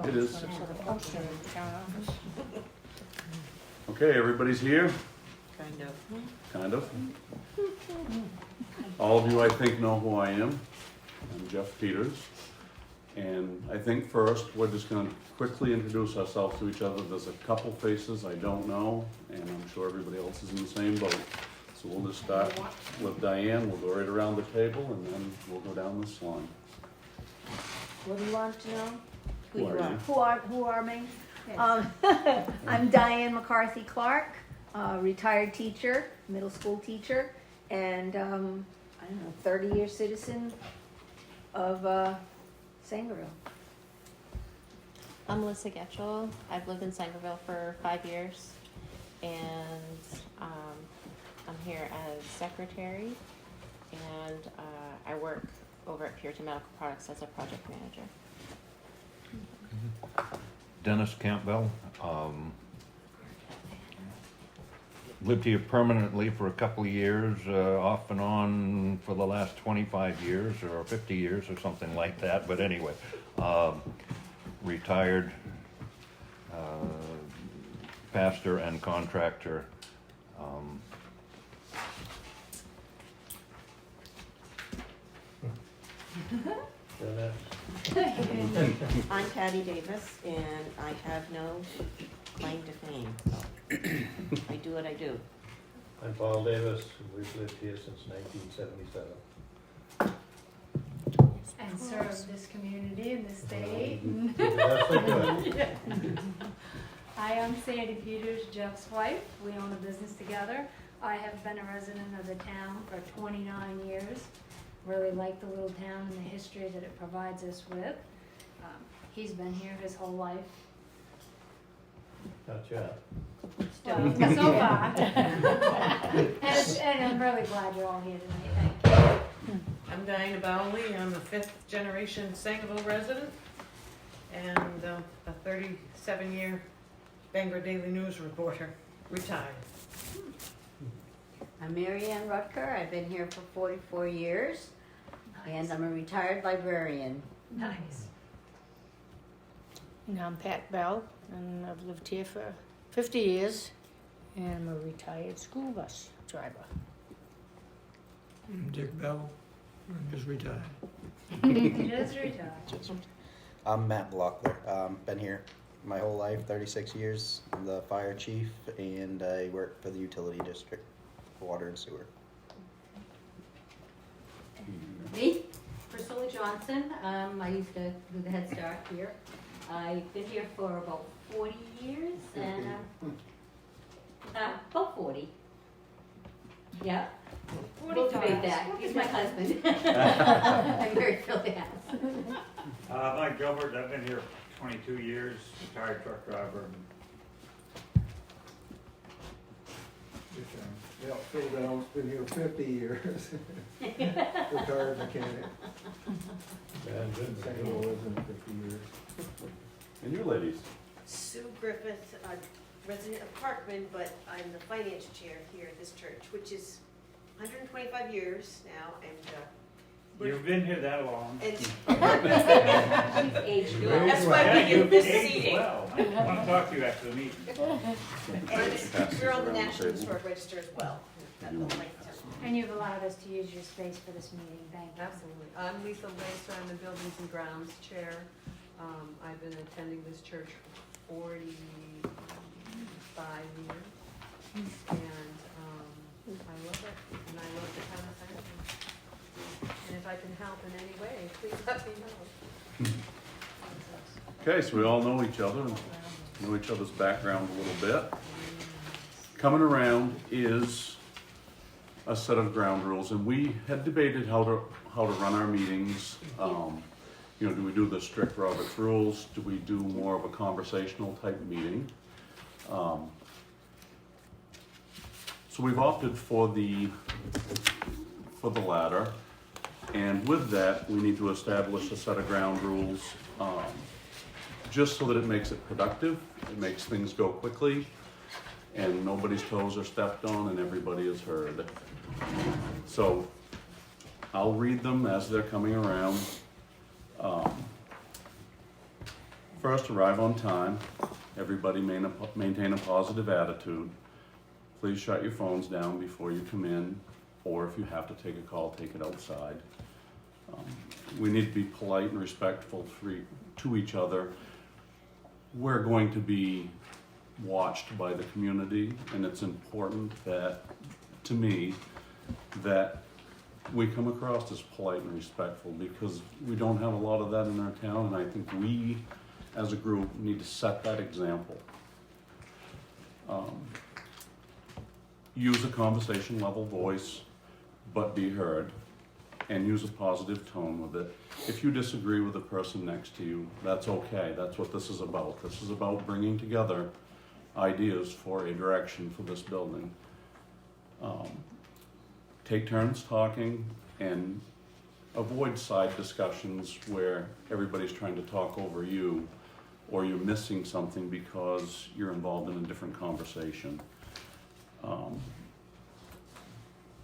It is. So the poster in the town office. Okay, everybody's here? Kind of. Kind of. All of you, I think, know who I am. I'm Jeff Peters. And I think first, we're just gonna quickly introduce ourselves to each other. There's a couple faces I don't know, and I'm sure everybody else is in the same boat. So we'll just start with Diane. We'll go right around the table, and then we'll go down this line. What do you want to know? Who are you? Who are me? I'm Diane McCarthy Clark, retired teacher, middle school teacher, and I don't know, 30-year citizen of Sangerville. I'm Melissa Getchell. I've lived in Sangerville for 5 years, and I'm here as secretary, and I work over at Puritan Medical Products as a project manager. Dennis Campbell. Lived here permanently for a couple of years, off and on for the last 25 years or 50 years or something like that. But anyway, retired pastor and contractor. I'm Patty Davis, and I have no claim to fame. I do what I do. I'm Paul Davis, we've lived here since 1977. And serve this community and this state. That's so good. I am Sandy Peters, Jeff's wife. We own a business together. I have been a resident of the town for 29 years. Really like the little town and the history that it provides us with. He's been here his whole life. Not yet. Well, so far. and I'm really glad you're all here tonight. Thank you. I'm Diana Bowley. I'm a fifth-generation Sangerville resident and a 37-year Bangor Daily News reporter, retired. I'm Mary Ann Rutker. I've been here for 44 years, and I'm a retired librarian. Nice. And I'm Pat Bell, and I've lived here for 50 years, and I'm a retired school bus driver. I'm Dick Bell. I'm just retired. Just retired. I'm Matt Blockler. Been here my whole life, 36 years. I'm the fire chief, and I work for the utility district, water and sewer. Me, Priscilla Johnson. I used to do the Head Start here. I've been here for about 40 years, and about 40. Yeah. We'll debate that. He's my husband. I'm married Phil Dance. Mike Gilbert, I've been here 22 years, retired truck driver. Yeah, Phil Bell's been here 50 years. Retired mechanic. Sangerville lives in 50 years. And you ladies? Sue Griffith, resident of Parkman, but I'm the finance chair here at this church, which is 125 years now, and You've been here that long. and She's aged well. that's why Yeah, we you've get this aged seating. well. I want to talk to you after the meeting. And we're on the National Historic Register as well. Got the link to- And you've allowed us to use your space for this meeting. Thank you. Absolutely. I'm Lisa Lacer, I'm the Buildings and Grounds Chair. I've been attending this church for 45 years. And I love it, and I love the town of Sangerville. And if I can help in any way, please let me know. Okay, so we all know each other and know each other's background a little bit. Coming around is a set of ground rules, and we had debated how to run our meetings. Do we do the strict Robert's rules? Do we do more of a conversational type meeting? So we've opted for the latter, and with that, we need to establish a set of ground rules, just so that it makes it productive, it makes things go quickly, and nobody's toes are stepped on and everybody is heard. So I'll read them as they're coming around. First, arrive on time. Everybody maintain a positive attitude. Please shut your phones down before you come in, or if you have to take a call, take it outside. We need to be polite and respectful to each other. We're going to be watched by the community, and it's important that, to me, that we come across as polite and respectful, because we don't have a lot of that in our town, and I think we, as a group, need to set that example. Use a conversation level voice, but be heard, and use a positive tone with it. If you disagree with the person next to you, that's okay. That's what this is about. This is about bringing together ideas for a direction for this building. Take turns talking and avoid side discussions where everybody's trying to talk over you, or you're missing something because you're involved in a different conversation.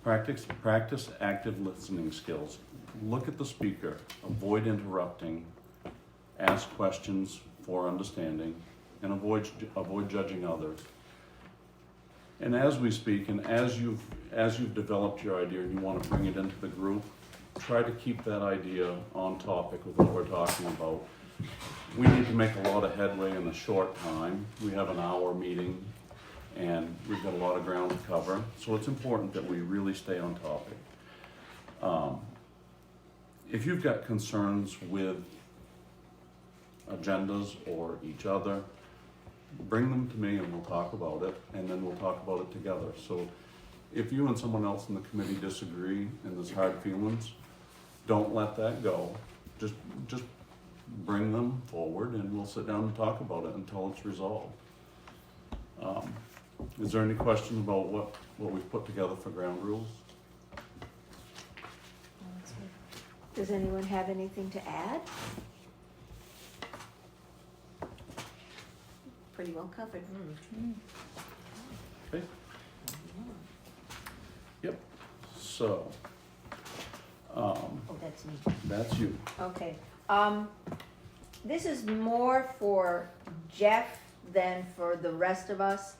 Practice active listening skills. Look at the speaker, avoid interrupting, ask questions for understanding, and avoid judging others. And as we speak, and as you've developed your idea and you want to bring it into the group, try to keep that idea on topic with what we're talking about. We need to make a lot of headway in a short time. We have an hour meeting, and we've got a lot of ground to cover, so it's important that we really stay on topic. If you've got concerns with agendas or each other, bring them to me and we'll talk about it, and then we'll talk about it together. So if you and someone else in the committee disagree and there's hard feelings, don't let that go. Just bring them forward and we'll sit down and talk about it until it's resolved. Is there any question about what we've put together for ground rules? Does anyone have anything to add? Pretty well covered. Okay. Yep. So, Oh, that's me. that's you. Okay. This is more for Jeff than for the rest of us.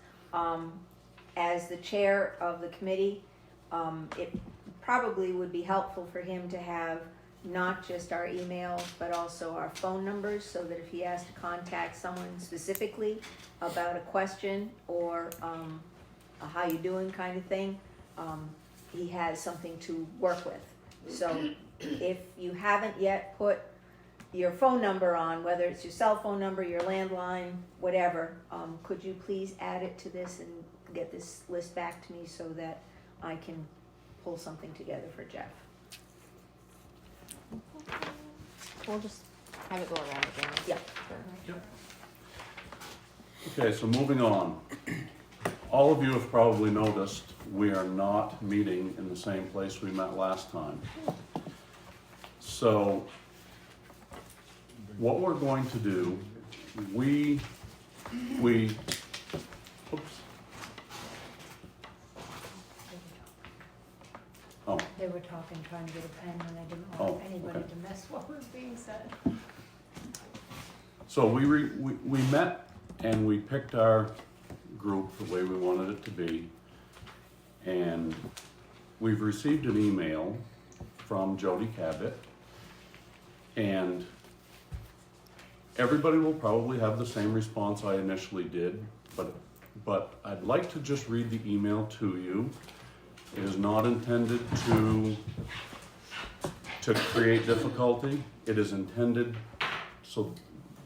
As the chair of the committee, it probably would be helpful for him to have not just our emails, but also our phone numbers, so that if he has to contact someone specifically about a question or a how you doing kind of thing, he has something to work with. So if you haven't yet put your phone number on, whether it's your cell phone number, your landline, whatever, could you please add it to this and get this list back to me so that I can pull something together for Jeff? We'll just have it go around again. Yeah. Okay, so moving on. All of you have probably noticed we are not meeting in the same place we met last time. So what we're going to do, oops. Oh, They were talking, trying to get a pen, and I didn't Oh, want anybody okay. to miss what was being said. so we met and we picked our group the way we wanted it to be. And we've received an email from Jody Cabot, and everybody will probably have the same response I initially did, but I'd like to just read the email to you. It is not intended to create difficulty. It is intended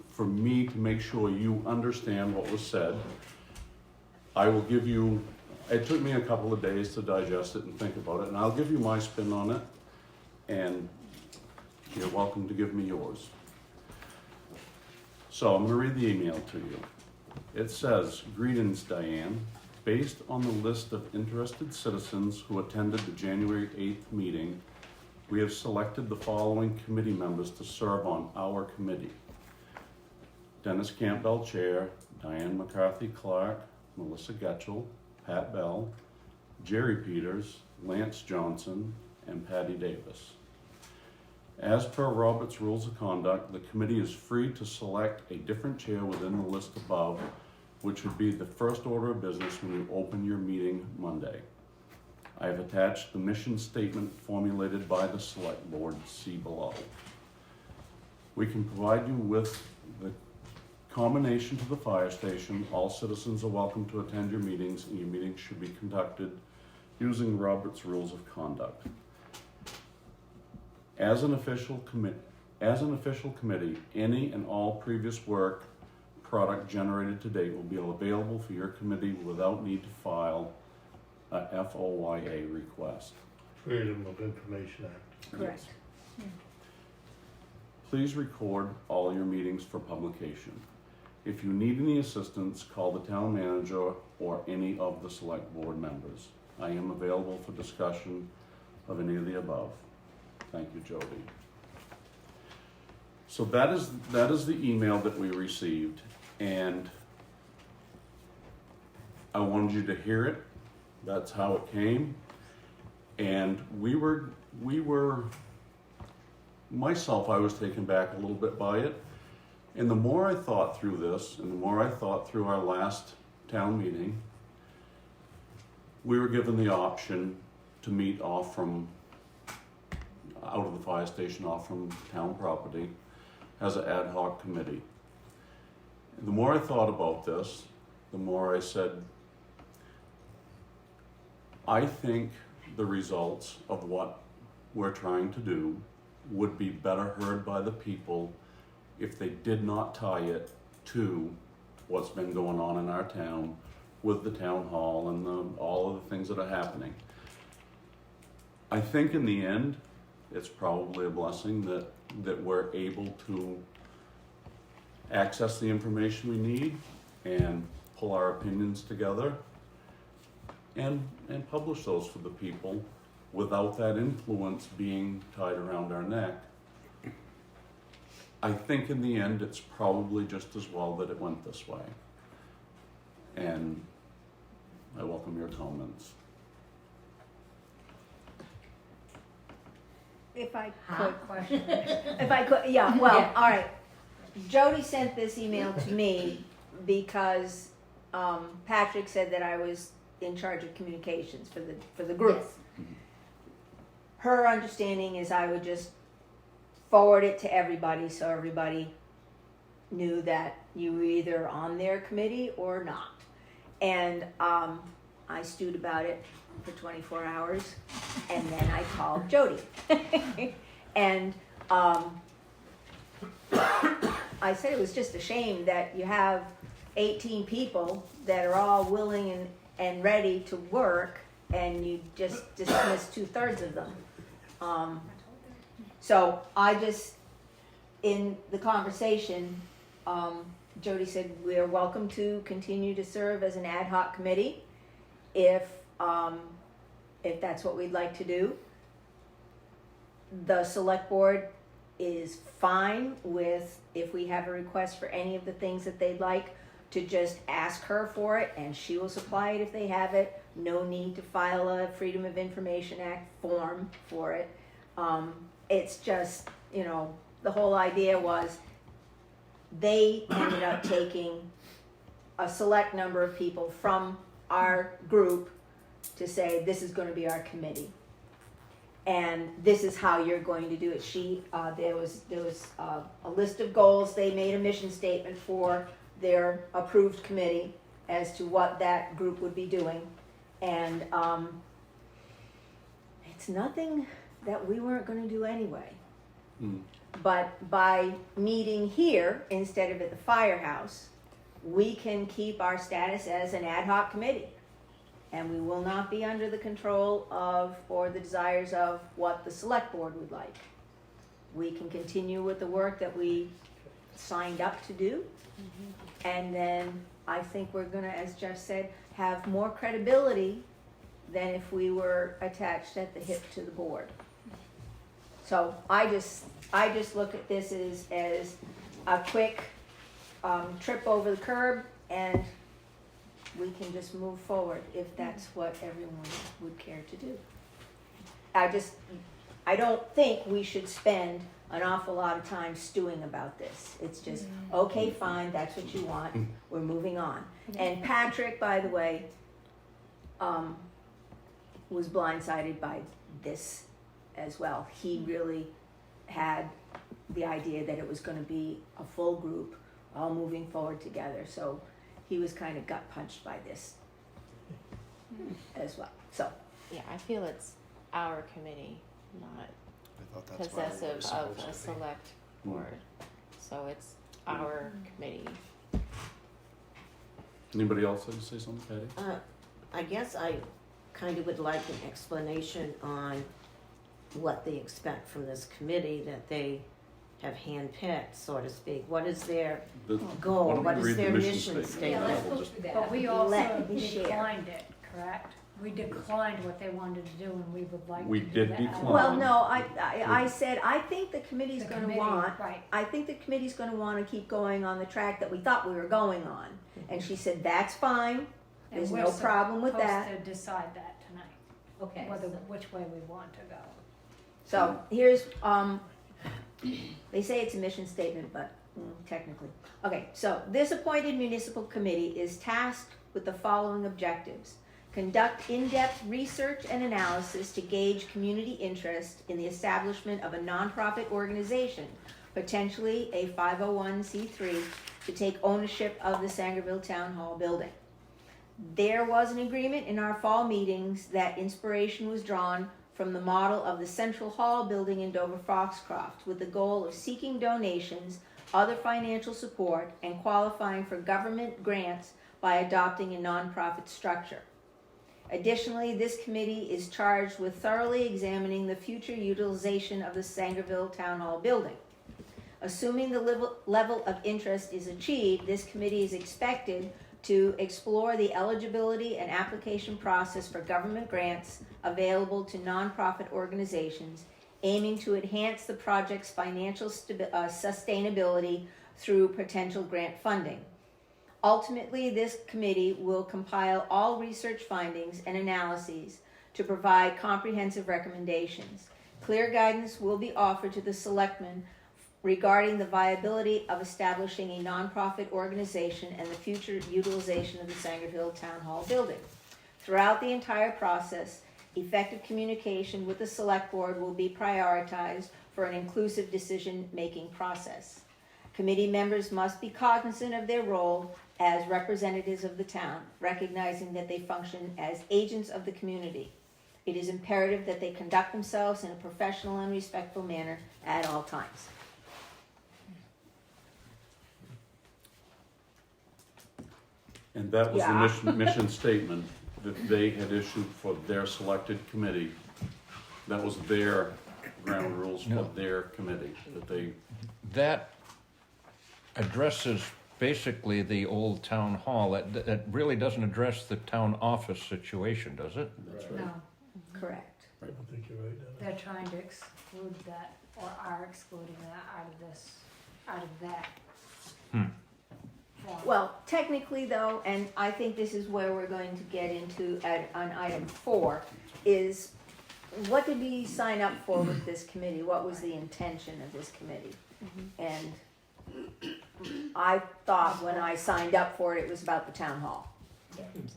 for me to make sure you understand what was said. I will give you, it took me a couple of days to digest it and think about it, and I'll give you my spin on it, and you're welcome to give me yours. So I'm going to read the email to you. It says, "Greetings, Diane. Based on the list of interested citizens who attended the January 8th meeting, we have selected the following committee members to serve on our committee: Dennis Campbell, Chair; Diane McCarthy Clark; Melissa Getchell; Pat Bell; Jerry Peters; Lance Johnson; and Patty Davis. As per Robert's Rules of Conduct, the committee is free to select a different chair within the list above, which would be the first order of business when you open your meeting Monday. I have attached the mission statement formulated by the Select Board, see below. We can provide you with the combination to the fire station. All citizens are welcome to attend your meetings, and your meetings should be conducted using Robert's Rules of Conduct. As an official committee, any and all previous work product generated to date will be available for your committee without need to file a FOIA request. Freedom of Information Act. Correct. Please record all your meetings for publication. If you need any assistance, call the town manager or any of the select board members. I am available for discussion of any of the above. Thank you, Jody. So that is the email that we received, and I wanted you to hear it. That's how it came. And myself, I was taken back a little bit by it. And the more I thought through this, and the more I thought through our last town meeting, we were given the option to meet off from, out of the fire station, off from town property, as an ad hoc committee. The more I thought about this, the more I said, I think the results of what we're trying to do would be better heard by the people if they did not tie it to what's been going on in our town with the town hall and all of the things that are happening. I think in the end, it's probably a blessing that we're able to access the information we need and pull our opinions together and publish those for the people without that influence being tied around our neck. I think in the end, it's probably just as well that it went this way. And I welcome your comments. If I could, if I could, yeah, well, Yeah. all right. Jody sent this email to me because Patrick said that I was in charge of communications for the group. Yes. Her understanding is I would just forward it to everybody so everybody knew that you were either on their committee or not. And I stewed about it for 24 hours, and then I called Jody. And I said it was just a shame that you have 18 people that are all willing and ready to work, and you just dismiss 2/3 of them. So I just, in the conversation, Jody said we're welcome to continue to serve as an ad hoc committee if that's what we'd like to do. The select board is fine with, if we have a request for any of the things that they'd like, to just ask her for it and she will supply it if they have it. No need to file a Freedom of Information Act form for it. It's just, the whole idea was they ended up taking a select number of people from our group to say, this is going to be our committee. And this is how you're going to do it. There was a list of goals. They made a mission statement for their approved committee as to what that group would be doing. And it's nothing that we weren't going to do anyway. But by meeting here instead of at the firehouse, we can keep our status as an ad hoc committee. And we will not be under the control of or the desires of what the select board would like. We can continue with the work that we signed up to do. And then I think we're gonna, as Jeff said, have more credibility than if we were attached at the hip to the board. So I just look at this as a quick trip over the curb, and we can just move forward if that's what everyone would care to do. I don't think we should spend an awful lot of time stewing about this. It's just, okay, fine, that's what you want, we're moving on. And Patrick, by the way, was blindsided by this as well. He really had the idea that it was gonna be a full group, all moving forward together, so he was kind of gut punched by this as well, so. Yeah, I feel it's our committee, not I thought that's why we were possessive of supposed a to be. select board. So it's our committee. Anybody else like to say something, Patty? I guess I kind of would like an explanation on what they expect from this committee that they have handpicked, so to speak. What is their The- goal? why don't What we is read the their mission mission statement? Yeah, statement? let's We'll go just- through that. But we also Let me share. declined it, correct? We declined what they wanted to do and we would like We to do did that. decline. Well, no, I said, I think the committee's The gonna committee, want, right. I think the committee's gonna wanna keep going on the track that we thought we were going on. And she said, that's fine, And there's we're no problem with that. supposed to decide that tonight, Okay. whether, which way we want to go. So here's, they say it's a mission statement, but technically. Okay, so this appointed municipal committee is tasked with the following objectives. Conduct in-depth research and analysis to gauge community interest in the establishment of a nonprofit organization, potentially a 501c3, to take ownership of the Sangerville Town Hall building. There was an agreement in our fall meetings that inspiration was drawn from the model of the Central Hall building in Dover Foxcroft, with the goal of seeking donations, other financial support, and qualifying for government grants by adopting a nonprofit structure. Additionally, this committee is charged with thoroughly examining the future utilization of the Sangerville Town Hall building. Assuming the level of interest is achieved, this committee is expected to explore the eligibility and application process for government grants available to nonprofit organizations, aiming to enhance the project's financial sustainability through potential grant funding. Ultimately, this committee will compile all research findings and analyses to provide comprehensive recommendations. Clear guidance will be offered to the selectmen regarding the viability of establishing a nonprofit organization and the future utilization of the Sangerville Town Hall building. Throughout the entire process, effective communication with the select board will be prioritized for an inclusive decision-making process. Committee members must be cognizant of their role as representatives of the town, recognizing that they function as agents of the community. It is imperative that they conduct themselves in a professional and respectful manner at all times. And that was the Yeah. mission statement that they had issued for their selected committee. That was their ground rules for No. their committee, that they, That addresses basically the old town hall. That really doesn't address the town office situation, does it? No, Correct. I think you're right, Dennis. they're trying to exclude that, or are excluding that out of that. form. Well, technically though, and I think this is where we're going to get into on item 4, is what did we sign up for with this committee? What was the intention of this committee? And I thought when I signed up for it, it was about the town hall.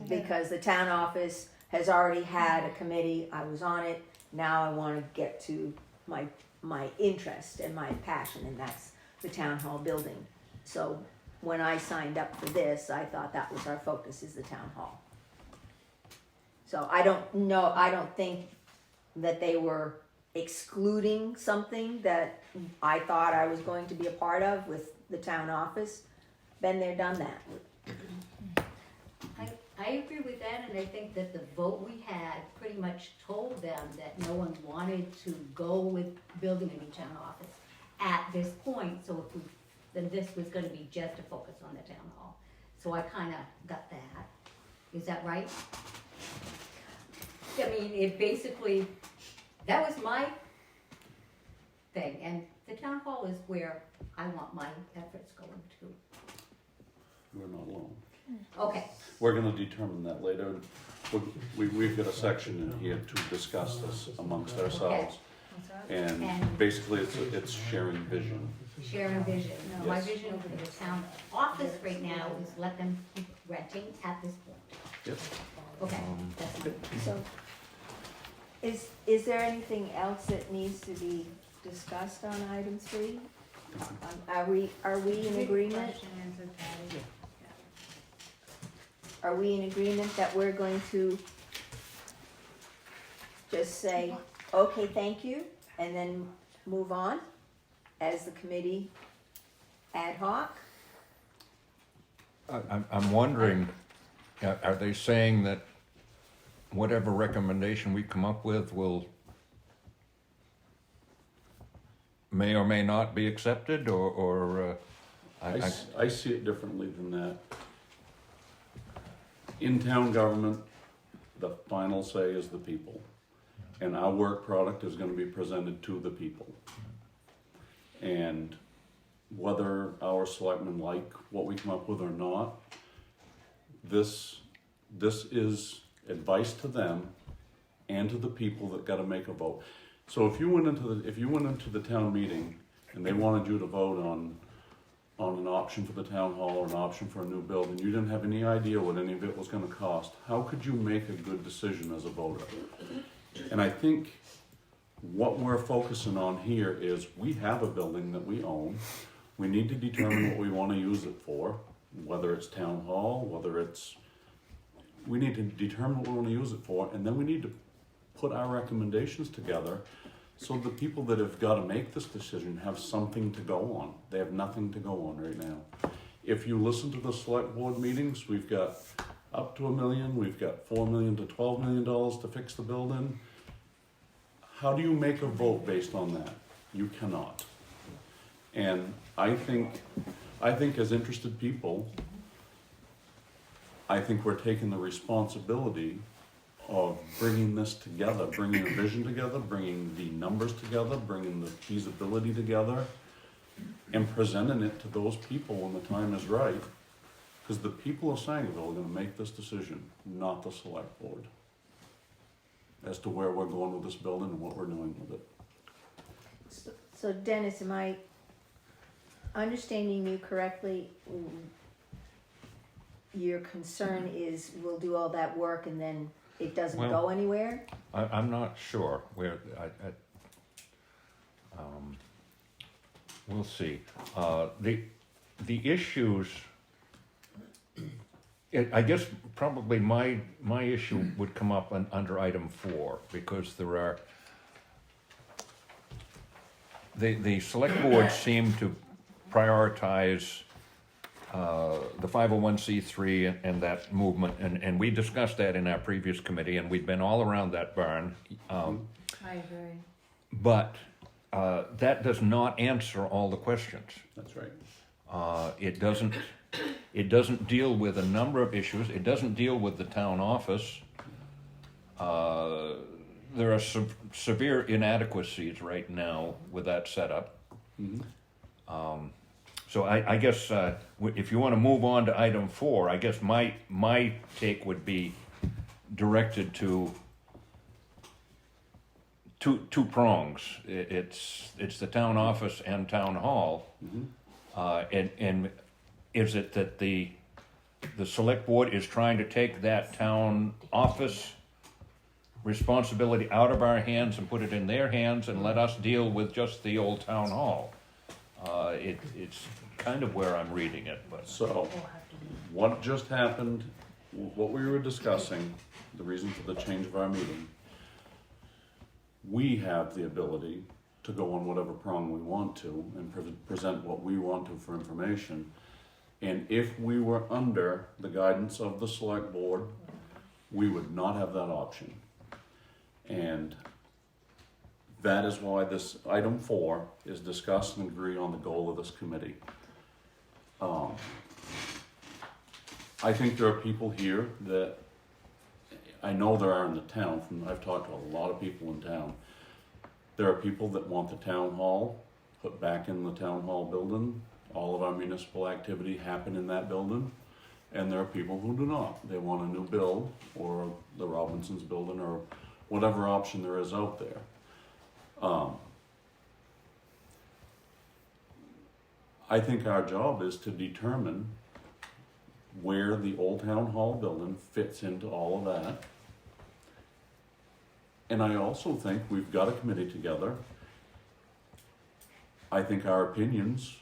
Because the town office has already had a committee, I was on it, now I want to get to my interest and my passion, and that's the town hall building. So when I signed up for this, I thought that was our focus, is the town hall. So I don't think that they were excluding something that I thought I was going to be a part of with the town office. Been there, done that. I agree with that, and I think that the vote we had pretty much told them that no one wanted to go with building a new town office at this point, so then this was gonna be just a focus on the town hall. So I kinda got that. Is that right? I mean, it basically, that was my thing, and the town hall is where I want my efforts going to. we're not alone. Okay, We're gonna determine that later. We've got a section in here to discuss this amongst ourselves. What's that? And And- basically it's sharing vision. Sharing vision. No, my Yes. vision for the town office right now is let them keep renting at this point. Yep. Okay, that's fine. So, is there anything else that needs to be discussed on item 3? Are we in agreement? Question answered, Patty. Are we in agreement that we're going to just say, okay, thank you, and then move on as the committee ad hoc? I'm wondering, are they saying that whatever recommendation we come up with may or may not be accepted, or I see it differently than that. In town government, the final say is the people. And our work product is gonna be presented to the people. And whether our selectmen like what we come up with or not, this is advice to them and to the people that gotta make a vote. So if you went into the town meeting and they wanted you to vote on an option for the town hall or an option for a new building, you didn't have any idea what any of it was gonna cost, how could you make a good decision as a voter? And I think what we're focusing on here is we have a building that we own. We need to determine what we wanna use it for, whether it's town hall, we need to determine what we wanna use it for, and then we need to put our recommendations together so the people that have gotta make this decision have something to go on. They have nothing to go on right now. If you listen to the select board meetings, we've got up to $1 million, we've got $4 million to $12 million to fix the building. How do you make a vote based on that? You cannot. And I think as interested people, I think we're taking the responsibility of bringing this together, bringing a vision together, bringing the numbers together, bringing the feasibility together, and presenting it to those people when the time is right. Because the people of Sangerville are gonna make this decision, not the select board, as to where we're going with this building and what we're doing with it. So Dennis, am I understanding you correctly? Your concern is we'll do all that work and then it doesn't Well, go anywhere? I'm not sure where, we'll see. The issues, I guess probably my issue would come up under item 4, because there are, the select board seem to prioritize the 501c3 and that movement, and we discussed that in our previous committee, and we've been all around that barn. I agree. But that does not answer all the questions. That's right. It doesn't deal with a number of issues. It doesn't deal with the town office. There are severe inadequacies right now with that setup. Mm-hmm. So I guess if you want to move on to item 4, I guess my take would be directed to two prongs. It's the town office and town hall. Mm-hmm. And is it that the select board is trying to take that town office responsibility out of our hands and put it in their hands and let us deal with just the old town hall? It's kind of where I'm reading it, but. So, what just happened, what we were discussing, the reason for the change of our meeting, we have the ability to go on whatever prong we want to and present what we want to for information. And if we were under the guidance of the select board, we would not have that option. And that is why this item 4 is discuss and agree on the goal of this committee. I think there are people here that, I know there are in the town, I've talked to a lot of people in town. There are people that want the town hall put back in the town hall building, all of our municipal activity happen in that building. And there are people who do not. They want a new build, or the Robinsons building, or whatever option there is out there. I think our job is to determine where the Old Town Hall building fits into all of that. And I also think we've got a committee together. I think our opinions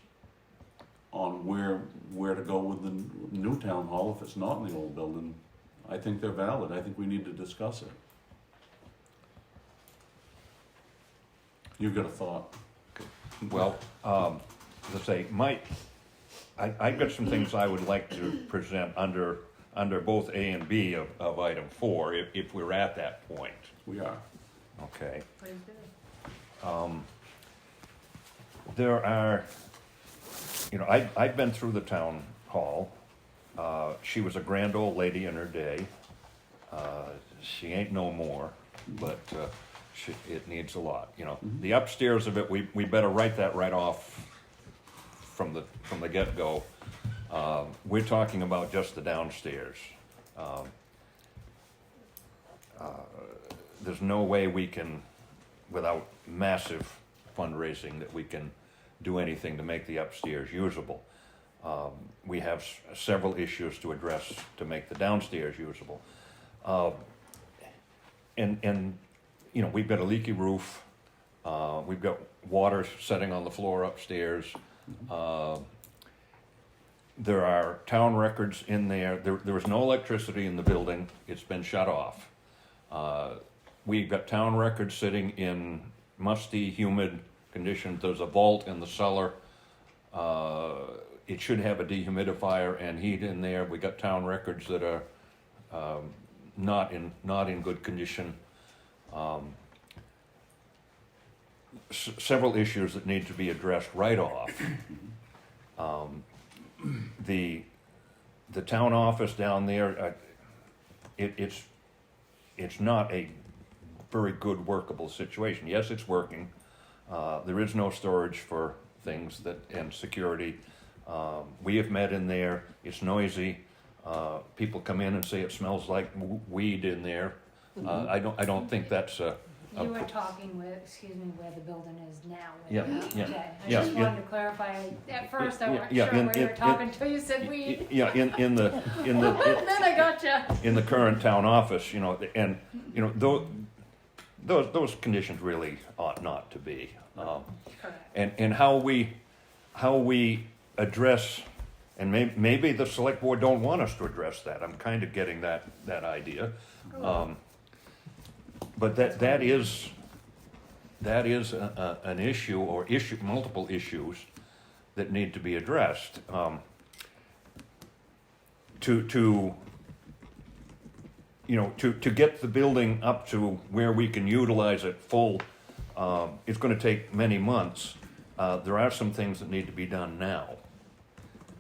on where to go with the new town hall, if it's not in the old building, I think they're valid. I think we need to discuss it. You've got a thought? Well, let's say, I've got some things I would like to present under both A and B of item 4, if we're at that point. We are. Okay. Please do. There are, I've been through the town hall. She was a grand old lady in her day. She ain't no more, but it needs a lot. The upstairs of it, we better write that right off from the get-go. We're talking about just the downstairs. There's no way we can, without massive fundraising, that we can do anything to make the upstairs usable. We have several issues to address to make the downstairs usable. And we've got a leaky roof. We've got water setting on the floor upstairs. There are town records in there. There was no electricity in the building. It's been shut off. We've got town records sitting in musty, humid conditions. There's a vault in the cellar. It should have a dehumidifier and heat in there. We got town records that are not in good condition. Several issues that need to be addressed right off. The town office down there, it's not a very good workable situation. Yes, it's working. There is no storage for things and security. We have met in there. It's noisy. People come in and say it smells like weed in there. I don't think that's You were talking where the building is now. Yeah, yeah, Okay. I yeah, just yeah. wanted to clarify. At first, I wasn't Yeah, sure where you were talking to. You said weed. Yeah, in the Then I gotcha. in the current town office, and those conditions really ought not to be. And how we address, and maybe the select board don't want us to address that. I'm kind of getting that idea. But that is an issue, or multiple issues that need to be addressed. To get the building up to where we can utilize it full, it's going to take many months. There are some things that need to be done now,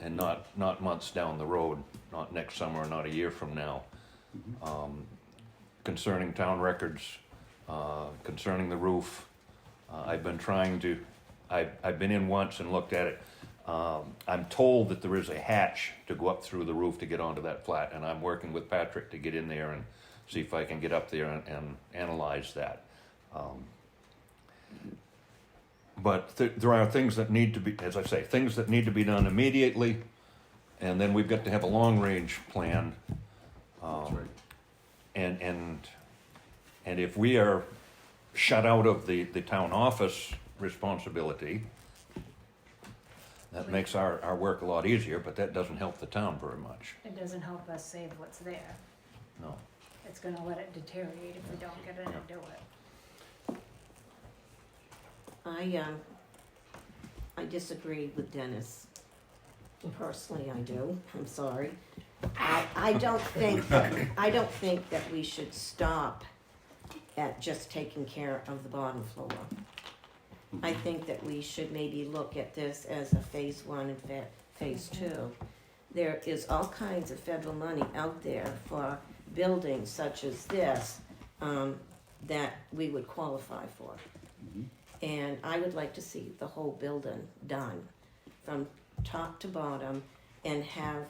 and not months down the road, not next summer, not a year from now. Concerning town records, concerning the roof, I've been I've been in once and looked at it. I'm told that there is a hatch to go up through the roof to get onto that flat, and I'm working with Patrick to get in there and see if I can get up there and analyze that. But there are things that need to be, as I say, things that need to be done immediately, and then we've got to have a long-range plan. That's right. And if we are shut out of the town office responsibility, that makes our work a lot easier, but that doesn't help the town very much. It doesn't help us save what's there. No. It's going to let it deteriorate if we don't get in and do it. I disagree with Dennis. Personally, I do. I'm sorry. I don't think that we should stop at just taking care of the bottom floor. I think that we should maybe look at this as a phase 1 and phase 2. There is all kinds of federal money out there for buildings such as this that we would qualify for. And I would like to see the whole building done from top to bottom and have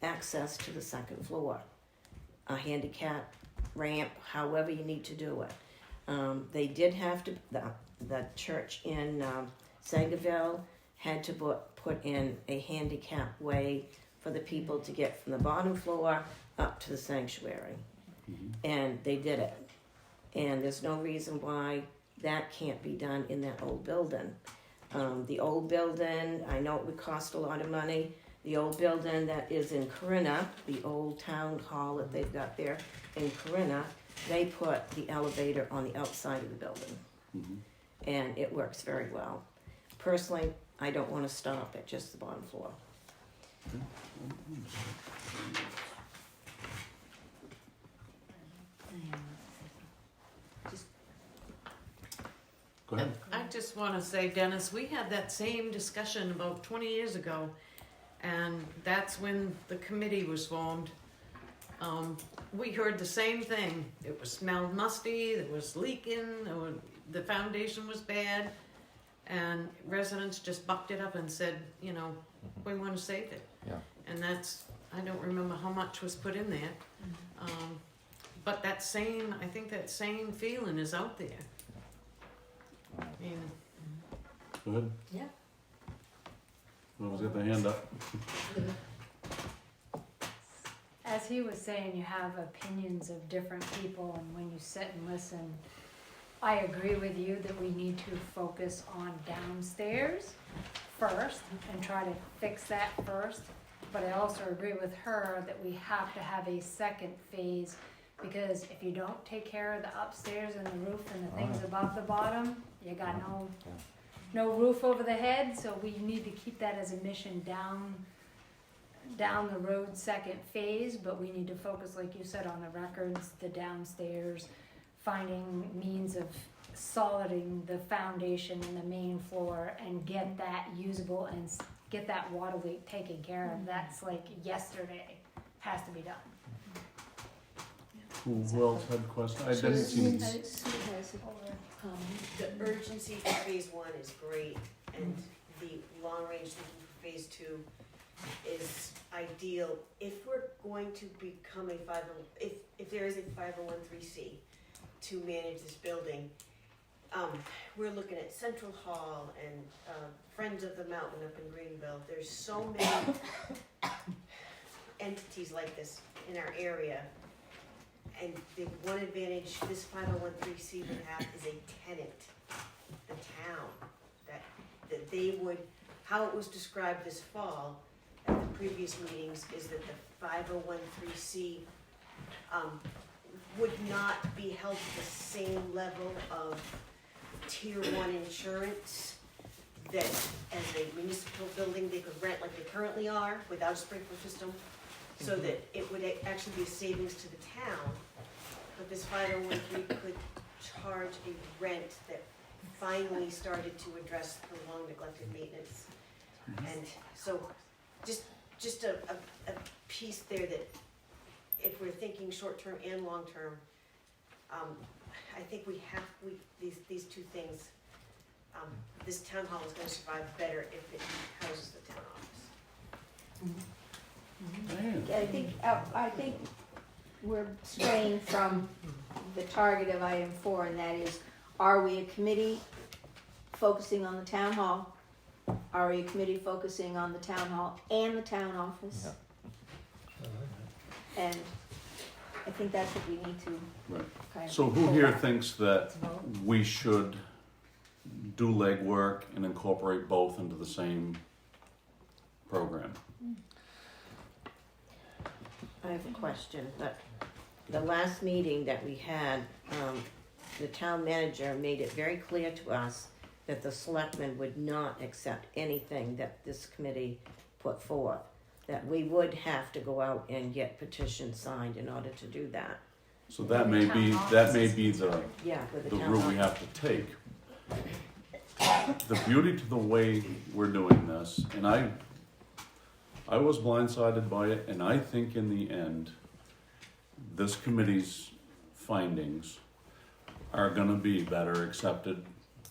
access to the second floor, a handicap ramp, however you need to do it. They did have to, the church in Sangerville had to put in a handicap way for the people to get from the bottom floor up to the sanctuary. And they did it. And there's no reason why that can't be done in that old building. The old building, I know it would cost a lot of money. The old building that is in Corinna, the old town hall that they've got there in Corinna, they put the elevator on the outside of the building. And it works very well. Personally, I don't want to stop at just the bottom floor. Go ahead. I just want to say, Dennis, we had that same discussion about 20 years ago, and that's when the committee was formed. We heard the same thing. It was smelled musty, it was leaking, the foundation was bad, and residents just bucked it up and said, you know, we want to save it. Yeah. And that's, I don't remember how much was put in there. But that same, I think that same feeling is out there. I mean, Go ahead. Yeah. Whoever's got their hand up. As he was saying, you have opinions of different people, and when you sit and listen, I agree with you that we need to focus on downstairs first and try to fix that first. But I also agree with her that we have to have a second phase, because if you don't take care of the upstairs and the roof and the things above the bottom, you got no roof over the head. So we need to keep that as a mission down the road, second phase. But we need to focus, like you said, on the records, the downstairs, finding means of soliding the foundation and the main floor and get that usable and get that water leak taken care of. That's like yesterday, has to be done. Who else had questions? I didn't see. Sue has The urgency for phase one is great, and the long-range thinking for phase two is ideal. If we're going to become a if there is a 501(c) to manage this building, we're looking at Central Hall and Friends of the Mountain up in Greenville. There's so many entities like this in our area. And the one advantage this 501(c) would have is a tenant, the town, that they would, how it was described this fall at the previous meetings is that the 501(c) would not be held to the same level of tier 1 insurance that as a municipal building they could rent like they currently are without a sprinkler system, so that it would actually be a savings to the town. But this 501(c) could charge a rent that finally started to address the long neglected maintenance. And so just a piece there that if we're thinking short-term and long-term, I think these two things, this town hall is going to survive better if it houses the town office. I think we're straying from the target of item 4, and that is, are we a committee focusing on the town hall? Are we a committee focusing on the town hall and the town office? And I think that's what we need to Right. kind of. So who pull here back. thinks that we should do legwork and incorporate both into the same program? I have a question, but the last meeting that we had, the town manager made it very clear to us that the selectmen would not accept anything that this committee put forth, that we would have to go out and get petitions signed in order to do that. So that may be the Yeah, with the the town route we office. have to take. The beauty to the way we're doing this, and I was blindsided by it, and I think in the end, this committee's findings are gonna be better accepted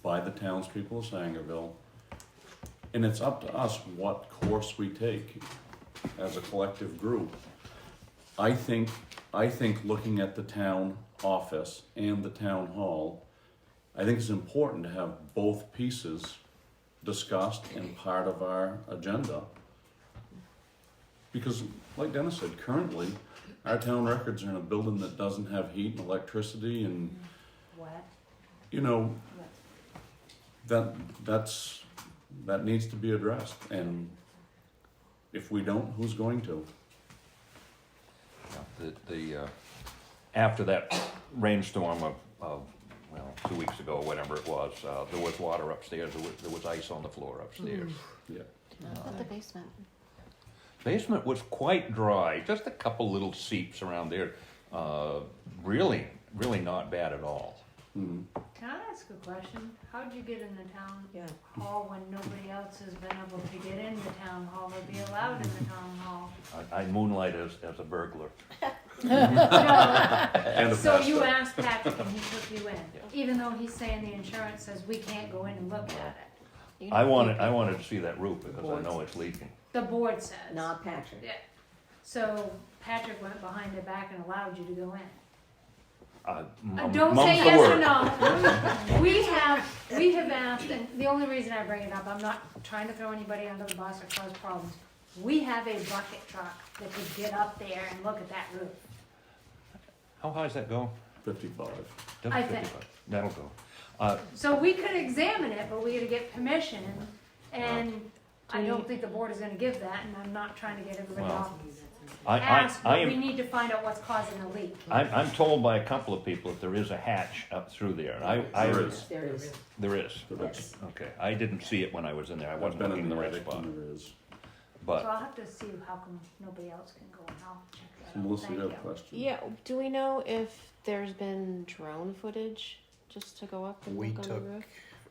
by the townspeople of Sangerville. And it's up to us what course we take as a collective group. I think looking at the town office and the town hall, I think it's important to have both pieces discussed and part of our agenda. Because, like Dennis said, currently, our town records are in a building that doesn't have heat and electricity and, What? you know, that needs to be addressed. And if we don't, who's going to? After that rainstorm of, well, 2 weeks ago, or whatever it was, there was water upstairs, there was ice on the floor upstairs. Yeah. What about the basement? Basement was quite dry, just a couple little seeps around there. Really not bad at all. Mhm. Can I ask a question? How'd you get in the town Yeah. hall when nobody else has been able to get in the town hall or be allowed in the town hall? I moonlight as a burglar. And a So pastor. you asked Patrick and he took you in, even though he's saying the insurance says we can't go in and look at it. You I know, wanted to see that roof because I know it's leaking. The board says. Not Patrick. Yeah. So Patrick went behind the back and allowed you to go in. Don't mum's say the yes word. or no. We have asked, and the only reason I bring it up, I'm not trying to throw anybody under the bus or cause problems. We have a bucket truck that could get up there and look at that roof. How high does that go? 55. Does it I think. 55? That'll go. So we could examine it, but we gotta get permission, and I Do don't you- think the board is gonna give that, and I'm not trying to get everybody Well, off. I Ask, but we am, need to find out what's causing the leak. I'm told by a couple of people that there is a hatch up through there. And There is. There is. There is. Yes. Okay, I didn't see it when I was in there. I I've wasn't been looking in in the the right attic spot. and there is. So But I'll have to see how come nobody else can go, and I'll check that So out. Melissa, Thank you have a you. question? Yeah, do we know if there's been drone footage just to go up and We look on took, the roof?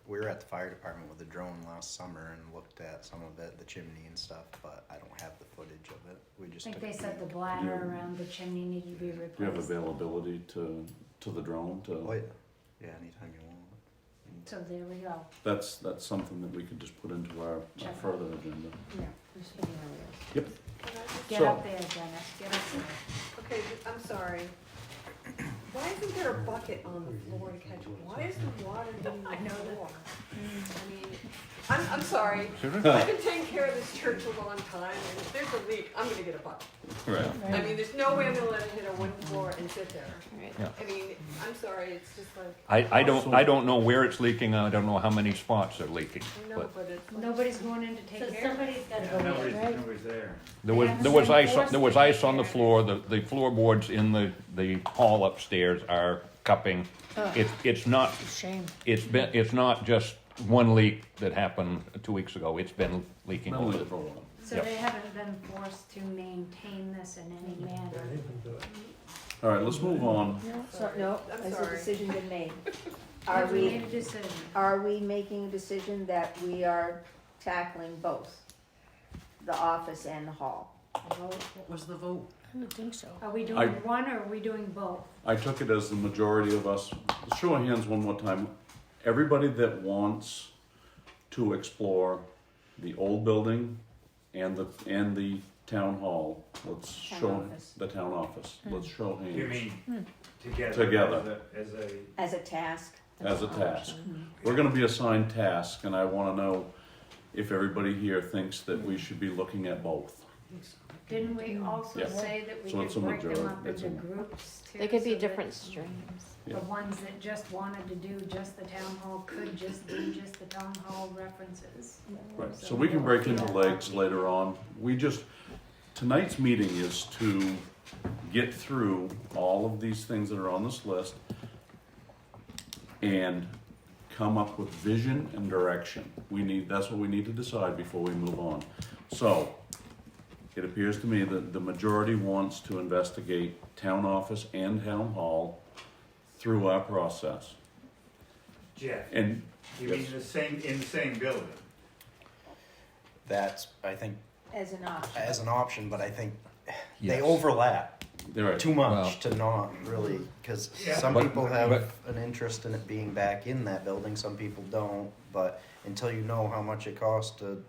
we were at the fire department with a drone last summer and looked at some of it, the chimney and stuff, but I don't have the footage of it. We I just think took they a said the peek. bladder Yeah. around the chimney needed to be replaced. Do you have availability to the drone Oh, to, yeah. Yeah, anytime you want. So there we go. that's something that we could just put into our Check. further agenda. Yeah. Yep. Get So- up there, Dennis, get up there. Okay, I'm sorry. Why isn't there a bucket on the floor to catch? Why is the water hitting I the know floor? I mean, I'm sorry. Sure. I've been taking care of this church a long time, and if there's a leak, I'm gonna get a bucket. Right. I mean, there's no way I'm gonna let it hit a wooden floor and sit there. Right. Yeah. I mean, I'm sorry, it's just like, I don't know where it's leaking. I don't know how many spots are leaking. I know, But but it's like. Nobody's going in to take So care of it. somebody's gotta Yeah, go in, nobody's, right? nobody's there. there They was haven't there was been ice forced there was to ice on the take care floor. The floorboards in the hall upstairs are cupping. Ugh. It's not Shame. it's not just one leak that happened 2 weeks ago. It's been leaking Not over only the for a while. So Yep. they haven't been forced to maintain this in any manner. All right, let's move on. So, no, I'm has a sorry. decision been made? Are Are we we, made a decision? are we making a decision that we are tackling both? The office and the hall? What was the vote? I would think so. Are we I- doing one or are we doing both? I took it as the majority of us, show of hands one more time. Everybody that wants to explore the old building and the town hall, let's Town show, office. the town office, let's show hands. You mean together? Together. As a, As a task? As a task. We're gonna be assigned tasks, and I wanna know if everybody here thinks that we should be looking at both. Didn't we also Yeah. say that we So it's could a break them majority, up it's into a- groups too? They could be so that different streams. The Yeah. ones that just wanted to do just the town hall could just do just the town hall references. Right, so we can break into legs later on. Tonight's meeting is to get through all of these things that are on this list and come up with vision and direction. That's what we need to decide before we move on. So, it appears to me that the majority wants to investigate town office and town hall through our process. Jeff, And, you mean yes. in the same building? That's, I think, As an option? as an option, but I think Yes. they overlap they're right. too much Well- to not really, because Yeah. some But- people have but- an interest in it being back in that building, some people don't, but until you know how much it costs to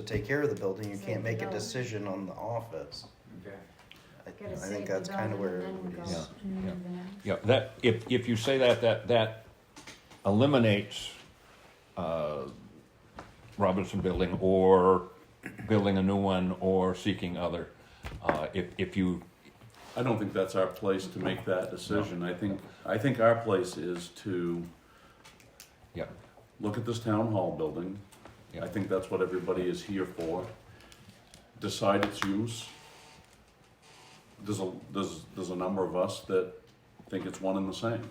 take care of the building, you So can't make a no. decision on the office. Okay. Get a I safety think that's kind of building where and then everybody's. go. Yeah. And then- Yeah, that, if you say that eliminates, Robinson Building or building a new one or seeking other. If you, I don't think that's our place to make that decision. I think our place is to yeah, look at this town hall building. Yeah. I think that's what everybody is here for. Decide its use. There's a number of us that think it's one and the same.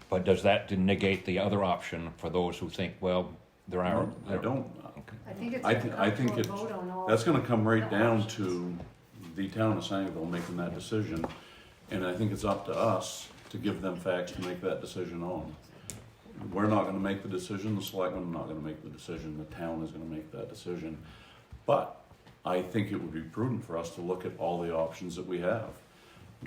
but does that negate the other option for those who think, well, there are? I don't. I think it's I gonna I come think to a it's, vote on all. that's gonna come right the down options. to the town of Sangerville making that decision. And I think it's up to us to give them facts to make that decision on. We're not gonna make the decision, the selectmen are not gonna make the decision, the town is gonna make that decision. But I think it would be prudent for us to look at all the options that we have.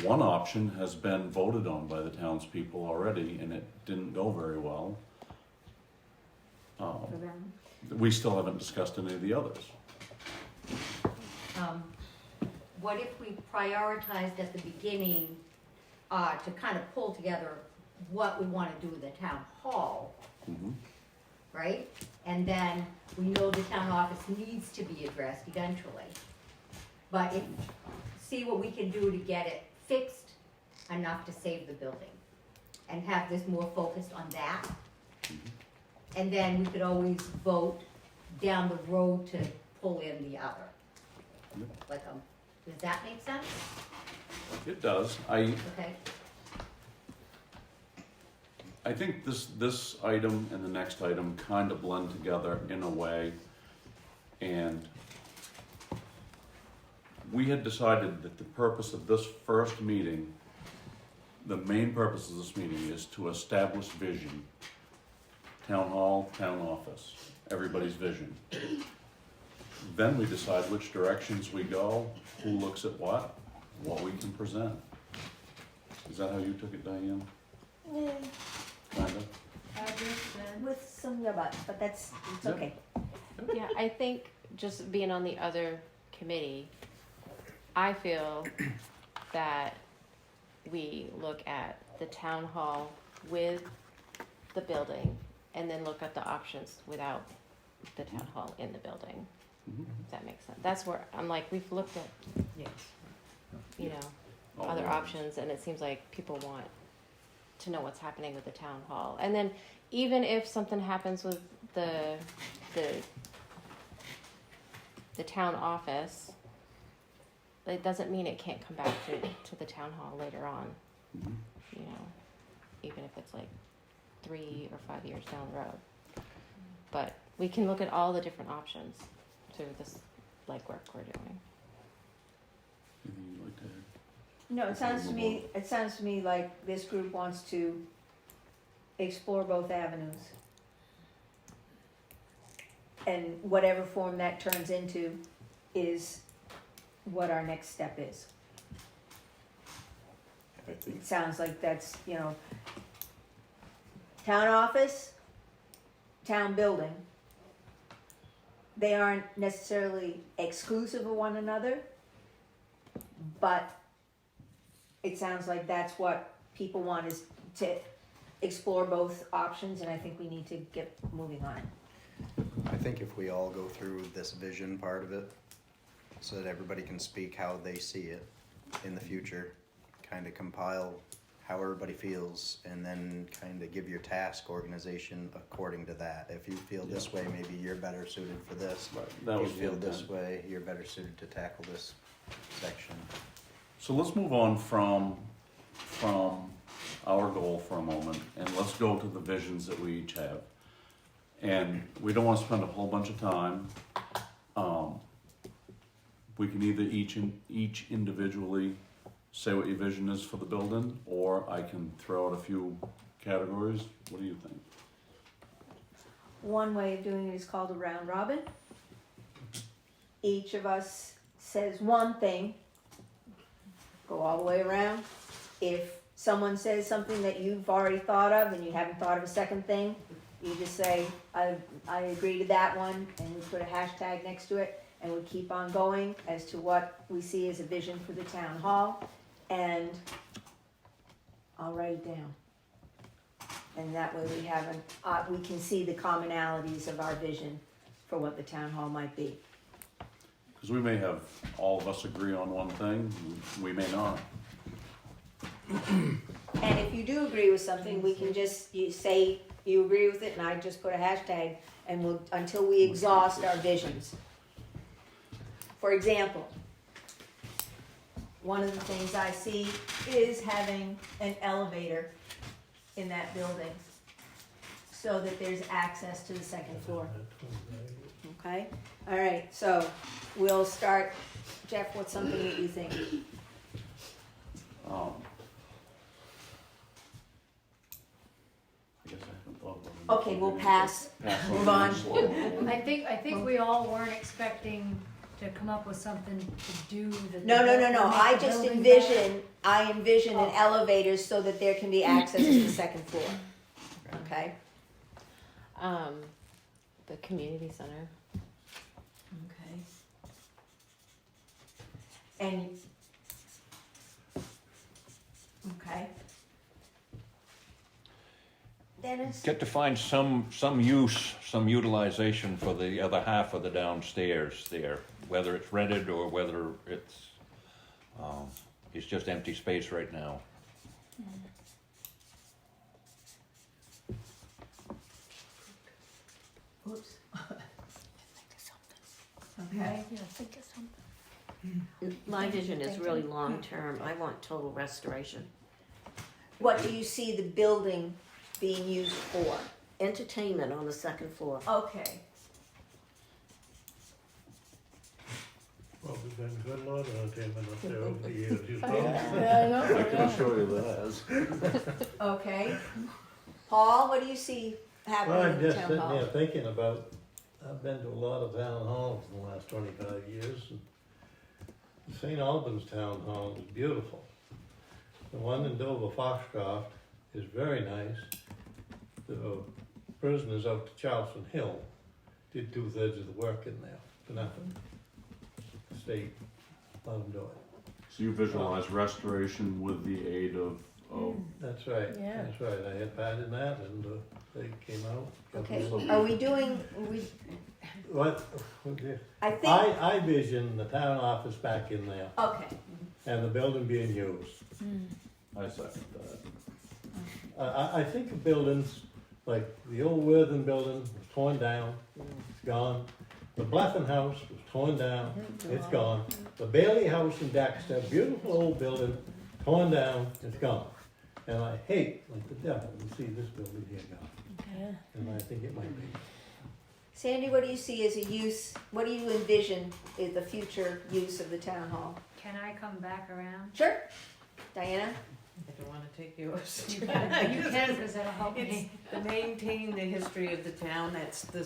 One option has been voted on by the townspeople already, and it didn't go very well. For them. We still haven't discussed any of the others. What if we prioritized at the beginning, to kind of pull together what we wanna do with the town hall, Mhm. right? And then we know the town office needs to be addressed eventually. But see what we can do to get it fixed enough to save the building. And have this more focused on that. And then we could always vote down the road to pull in the other. Like, does that make sense? It does. Okay. I think this item and the next item kind of blend together in a way. And we had decided that the purpose of this first meeting, the main purpose of this meeting is to establish vision. Town hall, town office, everybody's vision. Then we decide which directions we go, who looks at what we can present. Is that how you took it, Diane? Kind of? With some buts, but it's Yeah. okay. Yeah, I think just being on the other committee, I feel that we look at the town hall with the building and then look at the options without the town hall in the building. Mhm. If that makes sense. That's where I'm like, we've looked at, Yes. you know, All other the options, and it seems like people want to know what's happening with the town hall. And then even if something happens with the town office, it doesn't mean it can't come back to the town hall later on, Mhm. you know, even if it's like 3 or 5 years down the road. But we can look at all the different options through this legwork we're doing. Anything you'd like to add? No, it sounds to me like this group wants to explore both avenues. And whatever form that turns into is what our next step is. It sounds like that's, town office, town building. They aren't necessarily exclusive of one another, but it sounds like that's what people want, is to explore both options, and I think we need to get moving on it. I think if we all go through this vision part of it, so that everybody can speak how they see it in the future, kind of compile how everybody feels, and then kind of give your task organization according to that. If you feel this way, maybe you're better suited for this. Right, that If was you feel the this intent. way, you're better suited to tackle this section. So let's move on from our goal for a moment, and let's go to the visions that we each have. And we don't want to spend a whole bunch of time. We can either each individually say what your vision is for the building, or I can throw out a few categories. What do you think? One way of doing it is called a round robin. Each of us says one thing, go all the way around. If someone says something that you've already thought of and you haven't thought of a second thing, you just say, I agree to that one, and you put a hashtag next to it. and we keep on going as to what we see as a vision for the town hall, and I'll write it down. And that way we have we can see the commonalities of our vision for what the town hall might be. Because we may have, all of us agree on one thing, we may not. And if you do agree with something, we can just, you say you agree with it, and I just put a hashtag, and we'll, until we exhaust our visions. For example, one of the things I see is having an elevator in that building so that there's access to the second floor. Okay? All right, so we'll start. Jeff, what's something that you think? I guess I haven't thought about it. Okay, we'll pass. Pass Move on. this one. I think we all weren't expecting to come up with something to do the. No. I just building envision an elevator so that there can be access to the second floor. Okay? The community center. Okay. And, okay. Dennis? Get to find some use, some utilization for the other half of the downstairs there, whether it's rented or whether it's just empty space right now. Oops. Okay. My vision is really long-term. I want total restoration. What do you see the building being used for? Entertainment on the second floor. Okay. Well, we've been a good lot of entertainment up there over the years, you know. I can assure you that. Okay. Paul, what do you see Well, happening I'm in the just town sitting hall? there thinking about, I've been to a lot of town halls in the last 25 years. And St. Albans Town Hall is beautiful. The one in Dover Foxcroft is very nice. The prisoners out to Charleston Hill did 2/3 of the work in there for nothing. The state let them do it. So you visualize restoration with the aid of That's right. Yeah. That's right. I had part in that, and they came out. Okay, are we doing, What? I think, I vision the town office back in there okay, and the building being used. I second that. I think of buildings like the old Worthing building was torn down, it's gone. The Bluffin House was torn down, it's gone. The Bailey House in Dexter, beautiful old building, torn down, it's gone. And I hate, like the devil, to see this building here gone. And I think it might be. Sandy, what do you see as a use, what do you envision is the future use of the town hall? Can I come back around? Sure. Diana? I don't wanna take yours. You can, because that'll help It's me. to maintain the history of the town, that's The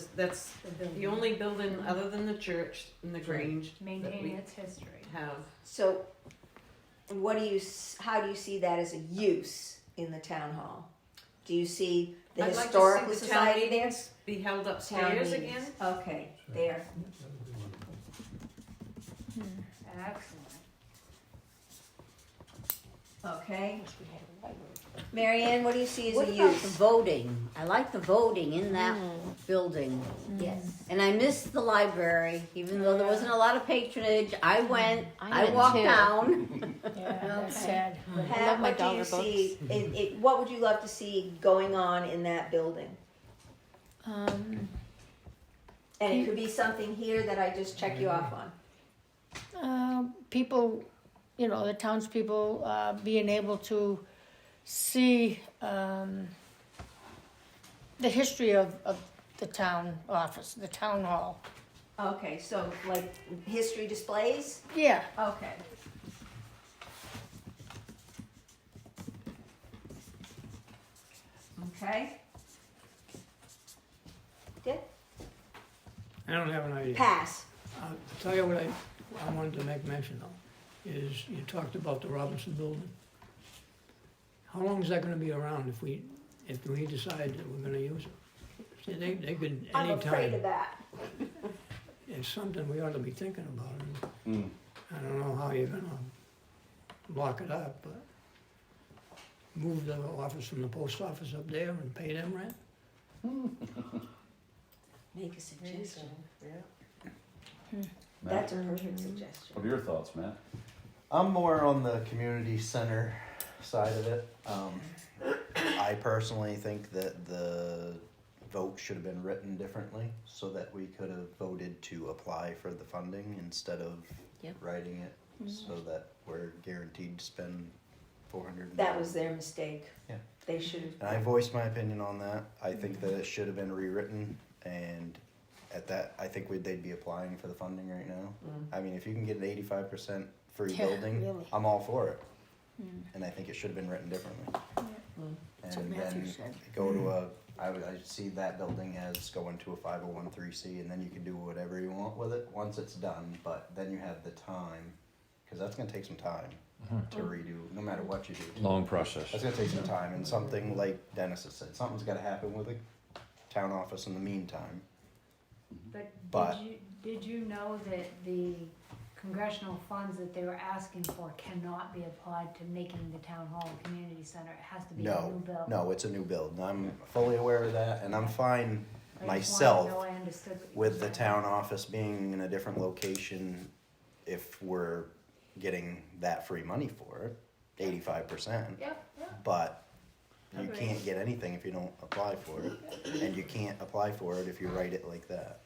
building. the only building other than the church and the Grange that Maintain we its history. have. So, what do you, how do you see that as a use in the town hall? Do you see the I'd like to see historical the town society there? meetings be held Town upstairs meetings. again. Okay, there. Excellent. Okay. Marianne, what do you see as What a about the use? voting? I like the voting in that building. Yes. And I missed the library, even though there wasn't a lot of patronage. I went, I I went walked too. down. Yeah, that's Okay. sad. I love Pat, my what do you dollar see, what would you love to see going on in that building? Um, And it could be something here that I just check you off on. people, you know, the townspeople being able to see the history of the town office, the town hall. Okay, so like history displays? Yeah. Okay. Okay. Dick? I don't have an idea. Pass. I'll tell you what I wanted to make mention of, is you talked about the Robinson Building. How long is that gonna be around if we decide that we're gonna use it? See, they could I'm afraid anytime, of that. it's something we ought to be thinking about. And I don't know how you're gonna lock it up, but move the office from the post office up there and pay them rent? Make a suggestion. Matt? That's a perfect suggestion. What are your thoughts, Matt? I'm more on the community center side of it. I personally think that the vote should have been written differently so that we could have voted to apply for the funding instead of writing it so that we're guaranteed to spend $400. That was their mistake. Yeah. They should have. And I voiced my opinion on that. I think that it should have been rewritten, and at that, I think they'd be applying for the funding right now. I mean, if you can get an 85% free Yeah, building, really. I'm all for it. And I think it should have been written differently. That's what And Matthew then said. go to I see that building as going to a 501(c), and then you can do whatever you want with it once it's done, but then you have the time, because that's gonna take some time to redo, no matter what you do. Long process. That's gonna take some time, and something like Dennis has said, something's gotta happen with the town office in the meantime. But- Did you know that the congressional funds that they were asking for cannot be applied to making the town hall a community center? It has to be a new build. No, it's a new build, and I'm fully aware of that, and I'm fine I just myself wanted to know I understood what you were with the saying. town office being in a different location if we're getting that free money for it, 85%. Yep, yep. But you Agreed. can't get anything if you don't apply for it, and you can't apply for it if you write it like that.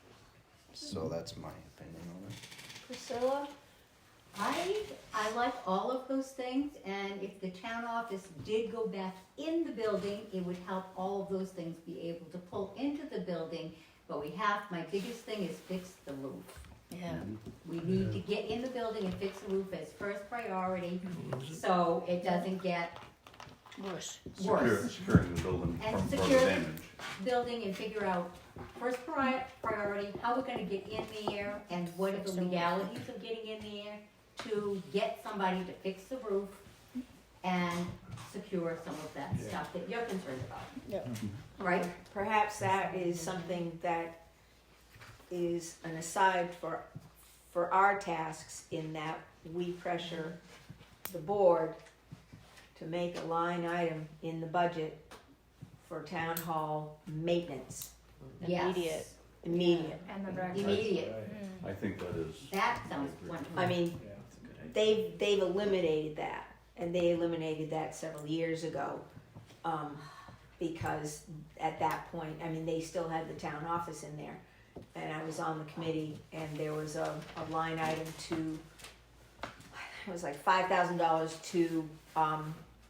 So that's my opinion on it. Priscilla? I like all of those things, and if the town office did go back in the building, it would help all of those things be able to pull into the building. But my biggest thing is fix the roof. Yeah. We need to get in the building and fix the roof as first priority, so it doesn't get Worse. worse. Securing the building And from secure further the damage. building and figure out first priority, how we're gonna get in the air, and what are the legalities of getting in the air to get somebody to fix the roof and secure some of that stuff that you're concerned about. Yep. Right, perhaps that is something that is an aside for our tasks, in that we pressure the board to make a line item in the budget for town hall maintenance. Immediate. Immediate. And the breakfast. Immediate, I think that is. that sounds wonderful. I mean, they've eliminated that, and they eliminated that several years ago. Because at that point, I mean, they still had the town office in there. And I was on the committee, and there was a line item to, it was like $5,000 to,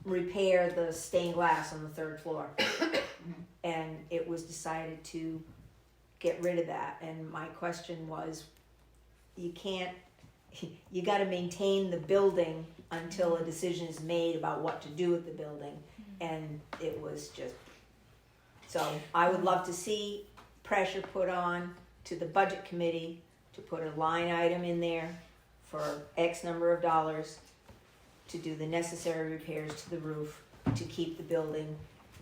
repair the stained glass on the third floor. And it was decided to get rid of that, and my question was, you can't, you gotta maintain the building until a decision is made about what to do with the building, and it was just, so I would love to see pressure put on to the budget committee to put a line item in there for X number of dollars to do the necessary repairs to the roof to keep the building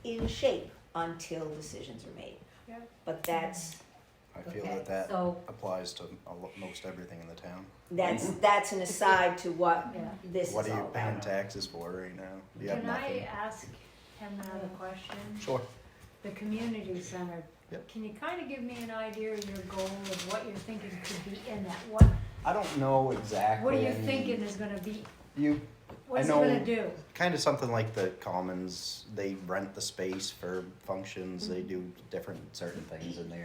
in shape until decisions are made. Yeah. But that's, I feel Okay, that so- applies to most everything in the town. that's an aside to what Yeah. this is all What are you about. paying taxes for right now? You have Can I nothing. ask him another question? Sure. The community center. Yep. Can you kind of give me an idea of your goal of what you're thinking could be in that? What I don't know exactly. What are you I mean, thinking is gonna be? You What's it I know gonna do? kind of something like the Commons. They rent the space for functions. They do different certain things in there.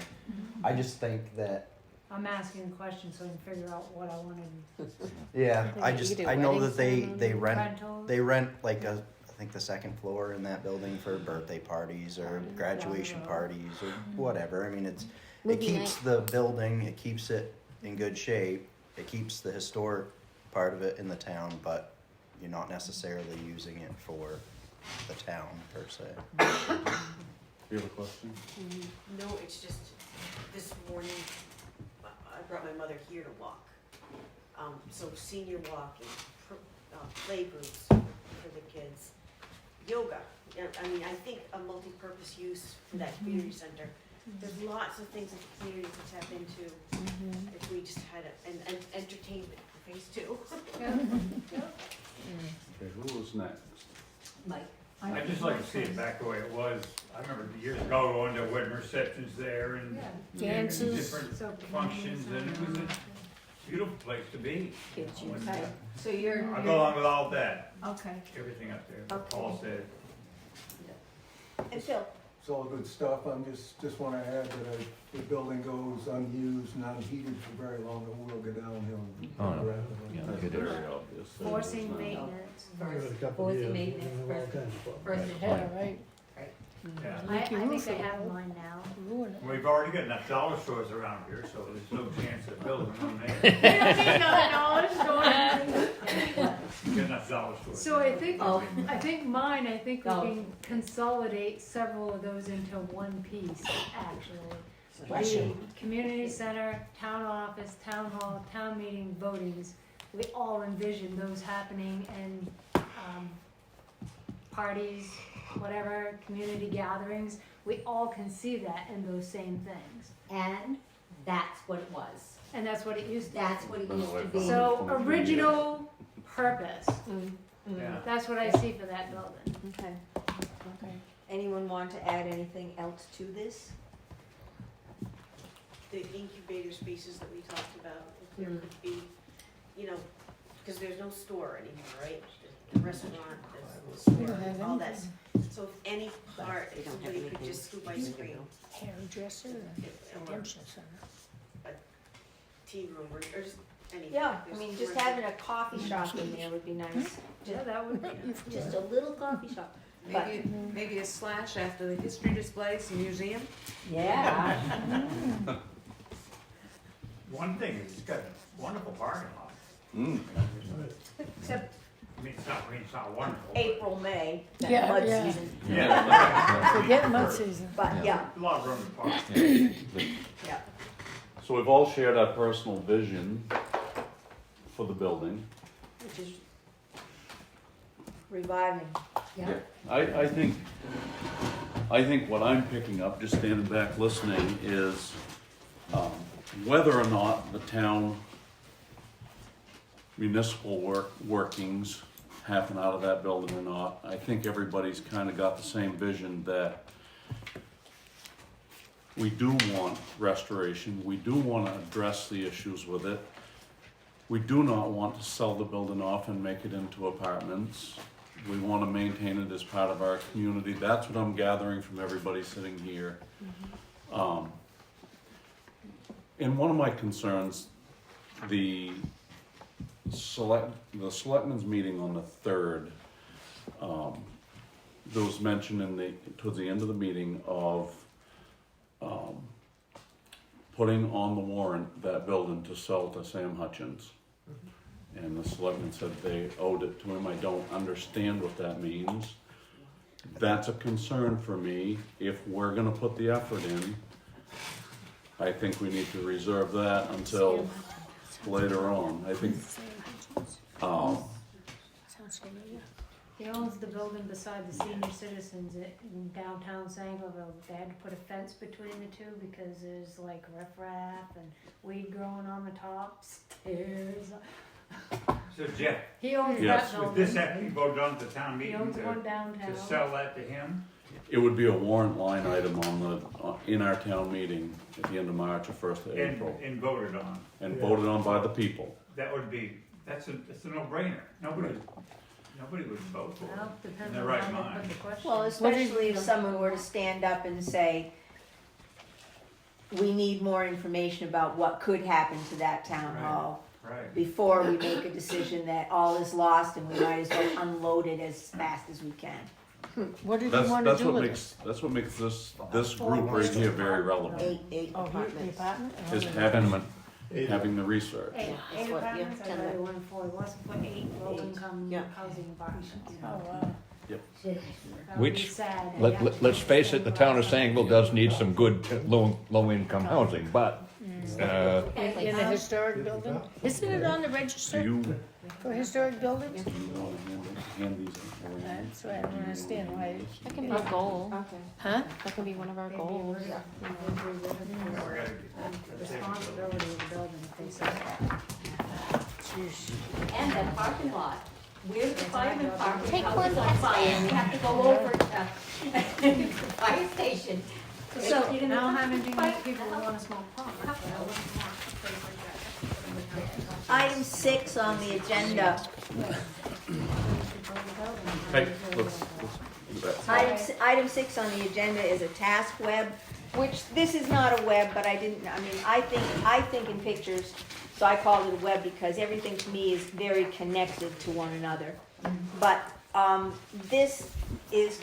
I just think that I'm asking questions so I can figure out what I want to. yeah. think I you just could do I know wedding that they ceremony, rent like I think the second floor in that building for birthday parties or graduation parties or whatever. I mean it Movie keeps the building. It keeps it in good shape. It keeps the historic part of it in the town, but you're not necessarily using it for the town per se. You have a question? No, it's just, this morning, I brought my mother here to walk. So senior walking, play groups for the kids, yoga. I mean, I think a multi-purpose use for that community center. There's lots of things that the community can tap into if we just had an entertainment for phase two. Okay, who was next? Mike. I'd just like to see it back the way it was. I remember years ago going to wedding receptions there and Dances. different So functions, and it was a beautiful place to be. Kids use When, that. So you're, I go along with all that, okay. everything up there, Okay. what Paul said. And Phil? It's all good stuff. Just wanna add that if the building goes unused and unheated for very long, it will go downhill. Oh, no. rapidly. Yeah, That's it is. very obvious. Forcing It's not. maintenance. Give it a First, couple forcing years, maintenance, you're gonna have all first, kinds of problems. first. Yeah, right. Yeah. I think I have mine now. Ruin it. We've already got enough dollar stores around here, so there's no chance of building one there. We've got enough dollar stores. So I think, Oh. I think we Oh. can consolidate several of those into one piece, actually. Bless The you. community center, town office, town hall, town meeting, votings, we all envision those happening and, parties, whatever, community gatherings, we all can see that in those same things. And that's what it was. And that's what it used to be. That's what it used to be. So original purpose, Yeah. that's what I see for that building. Okay. Okay. Anyone want to add anything else to this? The incubator spaces that we talked about, if there could be, you know, because there's no store anymore, right? The restaurant, the We don't store, have all that. anything. So if any part, They if don't have somebody could anything. just scoop ice cream, Hairdresser and redemption center. tea room, or just anything. Yeah, I There's mean, just commercial- having a coffee shop in there would be nice. Yeah, that would be. Just a little coffee shop. But- Maybe a slash after the history displays, museum. Yeah. One thing is, it's got a wonderful parking lot. Mm. Except I mean, it's not wonderful. but- April, May, that Yeah, mud yeah. season. Yeah. Forget mud season. But yeah, A lot of room to park. yeah. So we've all shared our personal vision for the building. Which is reviving. Yeah. I think what I'm picking up, just standing back listening, is whether or not the town municipal workings happen out of that building or not, I think everybody's kind of got the same vision that we do want restoration, we do want to address the issues with it. We do not want to sell the building off and make it into apartments. We want to maintain it as part of our community. That's what I'm gathering from everybody sitting here. And one of my concerns, the selectmen's meeting on the 3rd, there was mention towards the end of the meeting of putting on the warrant that building to sell to Sam Hutchins. And the selectmen said they owed it to him. I don't understand what that means. That's a concern for me. If we're gonna put the effort in, I think we need to reserve that until later on. I think, Sounds familiar. he owns the building beside the senior citizens in downtown Sangerville. They had to put a fence between the two because there's like riffraff and weed growing on the top, stairs. So Jeff, He owns Yes. that would building. this have to be voted on at the town He meeting owns one to downtown. sell that to him? it would be a warrant line item in our town meeting at the end of March or 1st of April, And voted on? and voted on by the people. That would be, that's a no-brainer. Nobody would vote for Well, it. depends In their on right how they mind. put the question. Well, especially if someone were to stand up and say, we need more information about what could happen to that town Right. hall Right. before we make a decision that all is lost and we might as well unload it as fast as we can. What did you want to do with it? That's what makes this group right here very relevant, Eight Oh, the apartments. apartment? is having the research. Eight That's what- yeah, apartments, I 10 read one for, he wants to put 8 low-income Yeah. housing apartments. Oh, wow. That would be Which, sad. let's face it, the town of Sangerville does need some good low-income housing, but In the historic building? Isn't it on the Do register you, for historic buildings? hand these in? That's why I don't understand why. That can be a goal. Huh? That can be one of our goals. Responsibility of the building, if they say that. And the parking lot, where's the fireman parking? Take lot? one It's on test fire. stand. You have to go over to the fire station. So, You're gonna I don't have have to anything fight with people the who hell- want to smoke pot, but I wouldn't want things like that. Item 6 on the agenda. Hey, let's do that. Item 6 on the agenda is a task web, which this is not a web, but I think in pictures, so I called it a web because everything to me is very connected to one another. But this is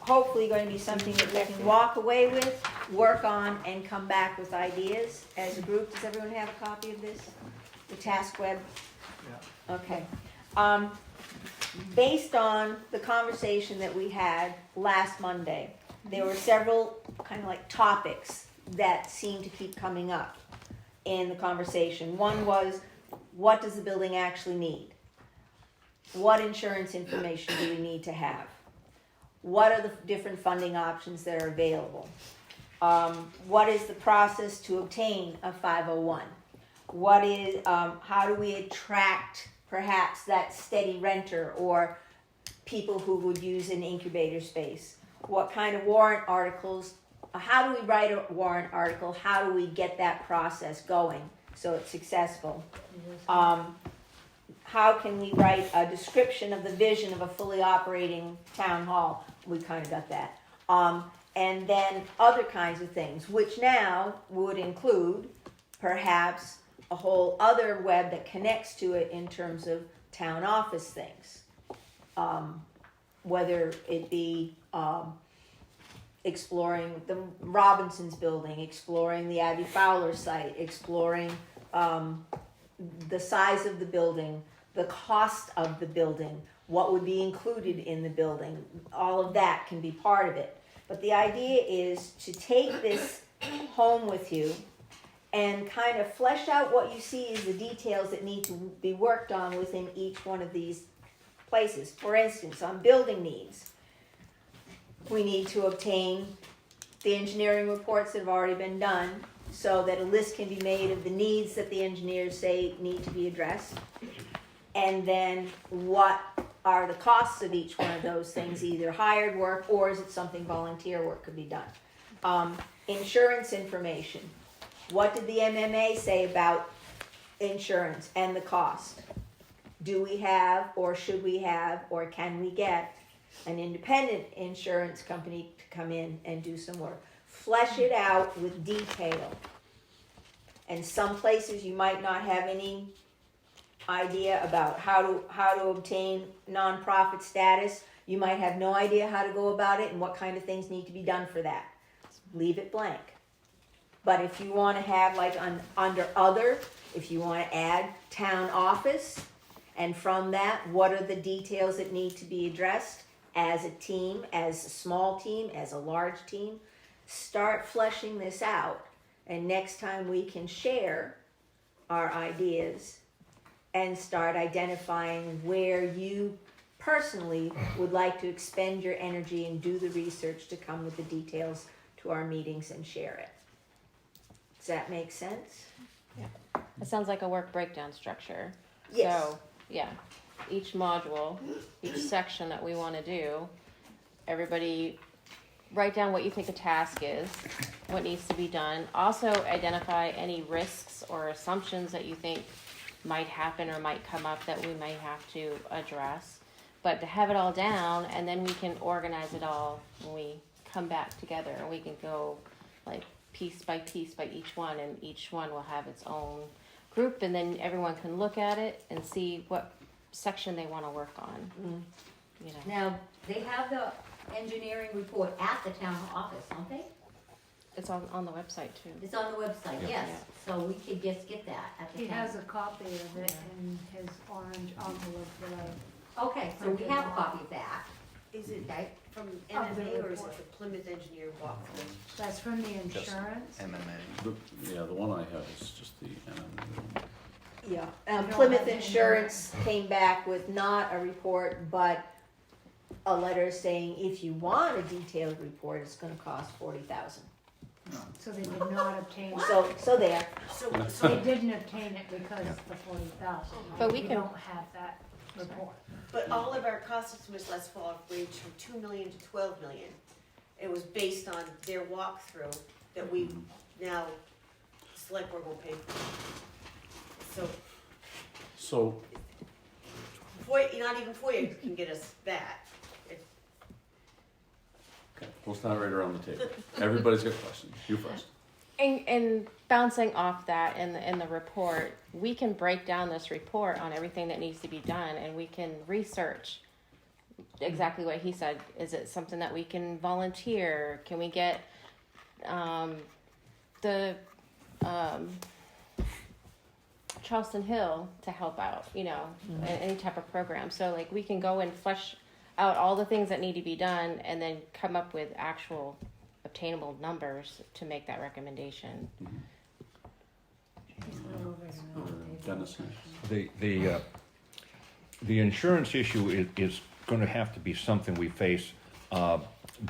hopefully going to be something that we can walk away with, work on, and come back with ideas as a group. Does everyone have a copy of this? The task web? Yeah. Okay. Based on the conversation that we had last Monday, there were several kind of like topics that seemed to keep coming up in the conversation. One was, what does the building actually need? What insurance information do we need to have? What are the different funding options that are available? What is the process to obtain a 501? What is, how do we attract perhaps that steady renter or people who would use an incubator space? What kind of warrant articles? How do we write a warrant article? How do we get that process going so it's successful? How can we write a description of the vision of a fully operating town hall? We kind of got that. And then other kinds of things, which now would include perhaps a whole other web that connects to it in terms of town office things. Whether it be exploring the Robinsons building, exploring the Abbey Fowler site, exploring the size of the building, the cost of the building, what would be included in the building. All of that can be part of it. But the idea is to take this home with you and kind of flesh out what you see as the details that need to be worked on within each one of these places. For instance, on building needs, we need to obtain the engineering reports that have already been done so that a list can be made of the needs that the engineers say need to be addressed. And then what are the costs of each one of those things, either hired work or is it something volunteer work could be done. Insurance information. What did the MMA say about insurance and the cost? Do we have, or should we have, or can we get an independent insurance company to come in and do some work? Flesh it out with detail. And some places you might not have any idea about how to obtain nonprofit status. You might have no idea how to go about it and what kind of things need to be done for that. Leave it blank. But if you want to have like under other, if you want to add town office, and from that, what are the details that need to be addressed as a team, as a small team, as a large team? Start fleshing this out, and next time we can share our ideas and start identifying where you personally would like to expend your energy and do the research to come with the details to our meetings and share it. Does that make sense? It sounds like a work breakdown structure. Yes. So, yeah, each module, each section that we want to do, everybody write down what you think a task is, what needs to be done. Also identify any risks or assumptions that you think might happen or might come up that we might have to address. But to have it all down, and then we can organize it all when we come back together, and we can go like piece by each one, and each one will have its own group, and then everyone can look at it and see what section they want to work on. You know. Now, they have the engineering report at the town office, don't they? It's on the website too. It's on the website, Yeah. yes, so we could just get that at the He town. has a copy of it in his orange envelope that I. Okay, so we have a copy of that. Is it, Okay. from Of the MMA or is report. it the Plymouth Engineer walkthrough? That's from the Just insurance. MMA. Yeah, the one I have is just the MMA. Yeah, don't Plymouth have any- Insurance came back with not a report, but a letter saying if you want a detailed report, it's gonna cost $40,000. So they did not obtain it. So there. So, They so, didn't obtain it because of the 40,000. But we We can- don't have that report. but all of our cost estimates last fall ranged from 2 million to 12 million. It was based on their walkthrough that we now, select board will pay for. So, Not even FOIA can get us that. okay, we'll start right around the table. Everybody's got questions. You first. And bouncing off that in the report, we can break down this report on everything that needs to be done, and we can research exactly what he said. Is it something that we can volunteer? Can we get the Charleston Hill to help out? You know, any type of program. So like we can go and flesh out all the things that need to be done, and then come up with actual obtainable numbers to make that recommendation. Dennis. The insurance issue is going to have to be something we face.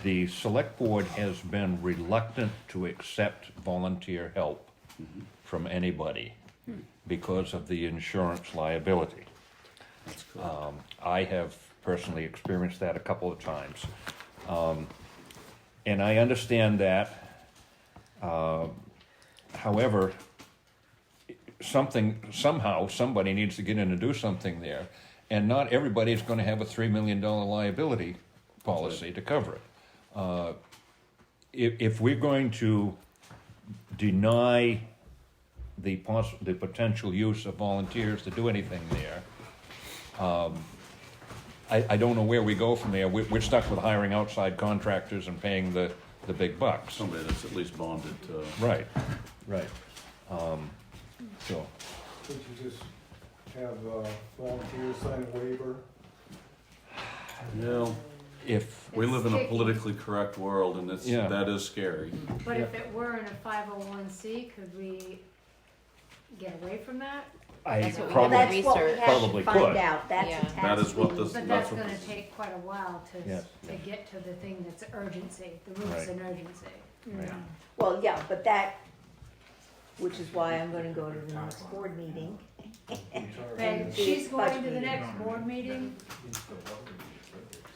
The select board has been reluctant to accept volunteer help from anybody because of the insurance liability. That's correct. I have personally experienced that a couple of times. And I understand that. However, somehow somebody needs to get in and do something there. And not everybody's going to have a $3 million liability policy to cover it. If we're going to deny the potential use of volunteers to do anything there, I don't know where we go from there. We're stuck with hiring outside contractors and paying the big bucks. Somebody that's at least bonded to. Right, right. So, Could you just have volunteers sign a waiver? Yeah, if we live in a It's politically correct world, and Yeah. that is scary. But if it were in a 501c, could we get away from that? I That's what we probably, have to That's what we research. have Probably to find could. out. That's Yeah. a task. That is what we- this- But that's that's what gonna this- take quite a while Yeah. to get to the thing that's urgency, the roof's Right. an urgency. Right. Well, yeah, but that, which is why I'm gonna go to the next board meeting. And she's going to the next board meeting,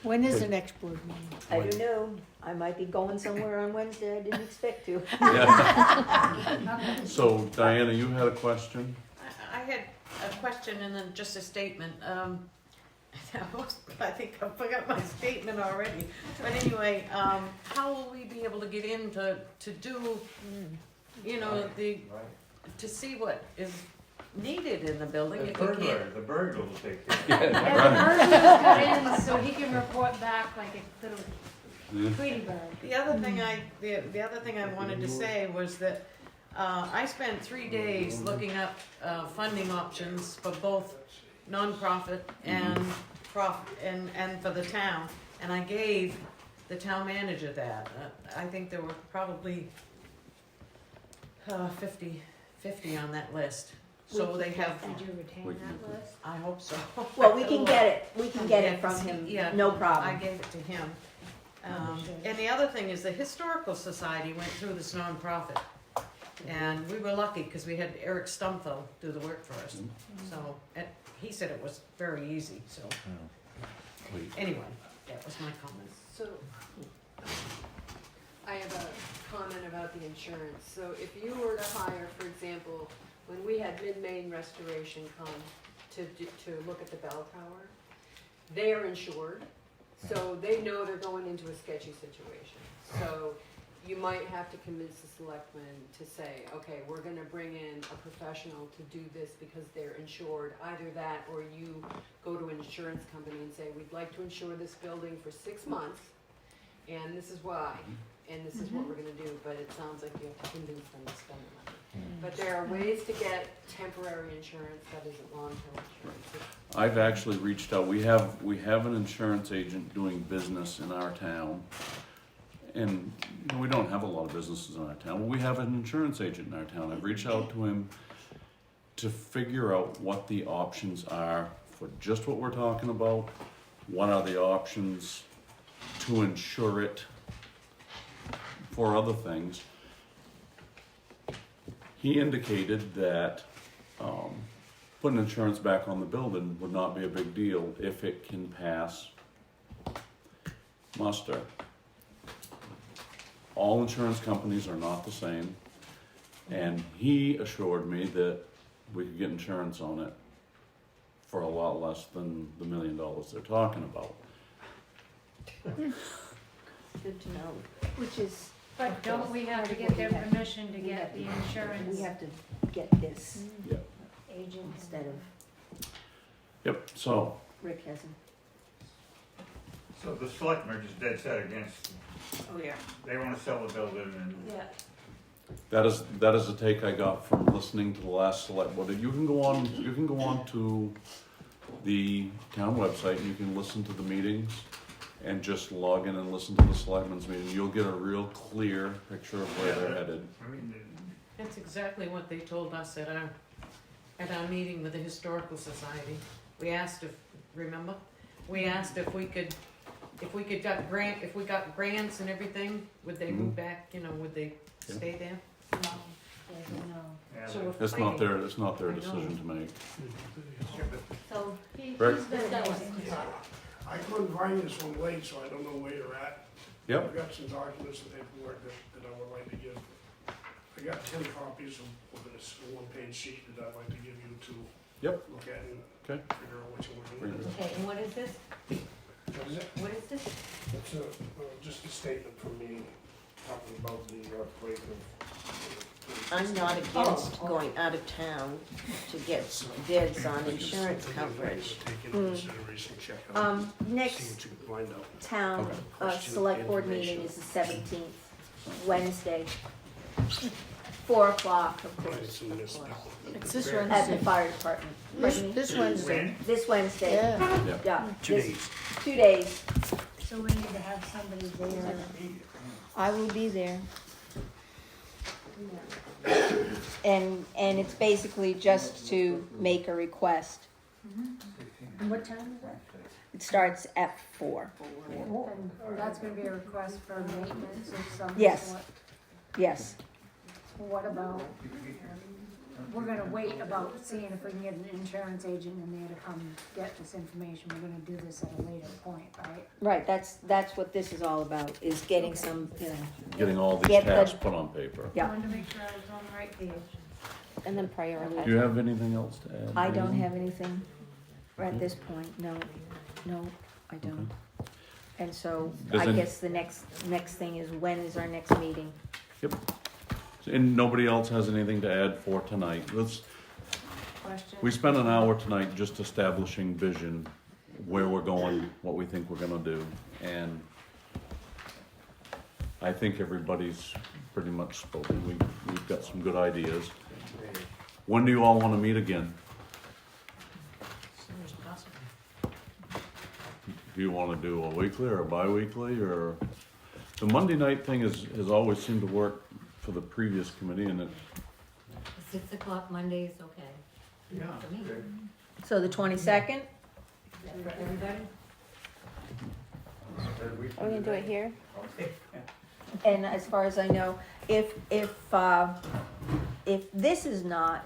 When is the next board meeting? I don't know, I might be going somewhere on Wednesday I didn't expect to. Yeah. So Diana, you had a question? I had a question and then just a statement. I think I forgot my statement already. But anyway, how will we be able to get in to do, you know, to see what is needed in the building if you can't? The burglar will take care of it. and the person's got in so he can report back like a little Yeah. Tweety bird. The other thing the other thing I wanted to say was that I spent 3 days looking up funding options for both nonprofit and and for the town, and I gave the town manager that. I think there were probably 50 on that list. So they have. Did you retain that list? I hope so. Well, we can get it, from him, Yeah, no I problem. gave it to him. Understood. And the other thing is the Historical Society went through this nonprofit. And we were lucky because we had Eric Stumfel do the work for us. So he said it was very easy. So anyway, that was my comment. So, I have a comment about the insurance. So if you were to hire, for example, when we had Mid-Main Restoration come to look at the bell tower, they are insured, so they know they're going into a sketchy situation. So you might have to convince the selectmen to say, okay, we're gonna bring in a professional to do this because they're insured. Either that, or you go to an insurance company and say, we'd like to insure this building for 6 months, and this is why, and this is what we're gonna do, but it sounds like you have to convince them to spend the money. But there are ways to get temporary insurance that isn't long-term insurance. I've actually reached out, we have an insurance agent doing business in our town. And we don't have a lot of businesses in our town, but we have an insurance agent in our town. I've reached out to him to figure out what the options are for just what we're talking about. What are the options to insure it for other things? He indicated that putting insurance back on the building would not be a big deal if it can pass muster. All insurance companies are not the same, and he assured me that we could get insurance on it for a lot less than the $1 million they're talking about. Good to know. Which is, But don't we have to get their permission to get the insurance we have to get this Yep. agent? instead of Yep, so, Rick hasn't. So the selectmen are just dead set against, Oh, yeah. they wanna sell the building and Yeah. that is the take I got from listening to the last select board. You can go on to the town website and you can listen to the meetings and just log in and listen to the selectmen's meeting. You'll get a real clear picture of where they're headed. I mean, That's exactly what they told us at our meeting with the Historical Society. We asked remember? We asked if we got grants and everything, would they move back, would they stay there? No, no. yeah, So we're It's not fighting. their I know. decision to make. So, Rick? he's been going. I couldn't find this one late, so I don't know where you're at. Yep. I've got some documents and paperwork that I would like to give. I got 10 copies of this one-page sheet that I'd like to give you to Yep. look at and Okay. figure out what you're looking at. Okay, and what is this? What is it? What is this? It's just a statement from me talking about the earthquake of. I'm not against going out of town to get bids on insurance coverage. Take into consideration, check out, see Next what you can find out. town, select board meeting is the 17th, Wednesday, 4 o'clock, of Right, course, it's a municipality. It's this at the Wednesday. fire department. Pardon me? This Wednesday. when? This Wednesday, Yeah. yeah. 2 this- days. 2 days. So we need to have somebody there. I will be there. And it's basically just to make a request. And what time is that? It starts at 4. And that's gonna be a request for maintenance of some Yes. sort. Yes. What about, we're gonna wait about seeing if we can get an insurance agent in there to come get this information. We're gonna do this at a later point, right? Right, that's what this is all about, is getting some, Getting all these Get the- tasks put on paper. yeah. Wanted to make sure I was on the right page. And then prioritize. Do you have anything else to add? I don't have anything at this point, no, I don't. And so, Does I any- guess the next thing is, when is our next meeting? Yep. And nobody else has anything to add for tonight. Question? We spent an hour tonight just establishing vision, where we're going, what we think we're gonna do, and I think everybody's pretty much spoken. We've got some good ideas. When do you all wanna meet again? As soon as possible. Do you wanna do a weekly or a bi-weekly, or? The Monday night thing has always seemed to work for the previous committee, and it, 6 o'clock Monday is okay. Yeah. For me. So the 22nd? For everybody? Are we gonna do it here? And as far as I know, if this is not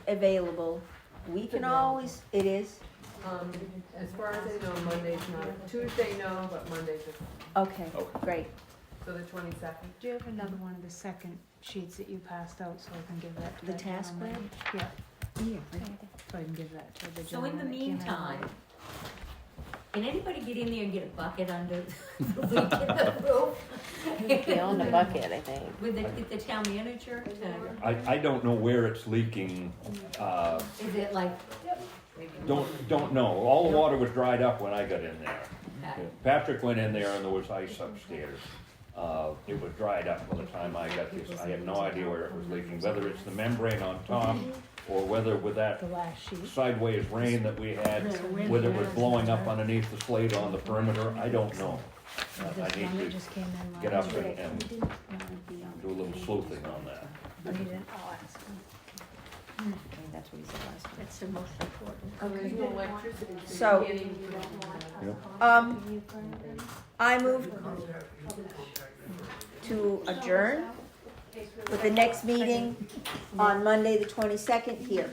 available, we can always, it is, As far as I know, Monday's not, Tuesday no, but Monday's, okay, Okay. great. so the 22nd. Do you have another one of the second sheets that you passed out so I can give that to The that task gentleman? plan? Yeah, so I can give that to the So in gentleman the that came in meantime, late. can anybody get in there and get a bucket under the leak in the roof? We own a bucket, I think. With the town manager to, I don't know where it's leaking, is it like, don't know. All the water was dried up when I got in there. okay. Patrick went in there and there was ice upstairs. It was dried up by the time I got this. I had no idea where it was leaking, whether it's the membrane on top or whether with that The last sheet. sideways rain that we had, whether it was blowing up underneath the slate on the perimeter, I don't know. I This one that need just came in to last get up week. and do a little sleuthing on that. But he didn't, I'll ask him. I think that's what he said last time. It's the most important. There's no electricity, so So- you can't even put it on. I move to adjourn with the next meeting on Monday, the 22nd here.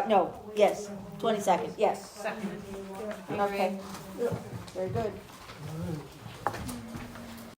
No, yes, 22nd, yes. Second. Okay. Very good.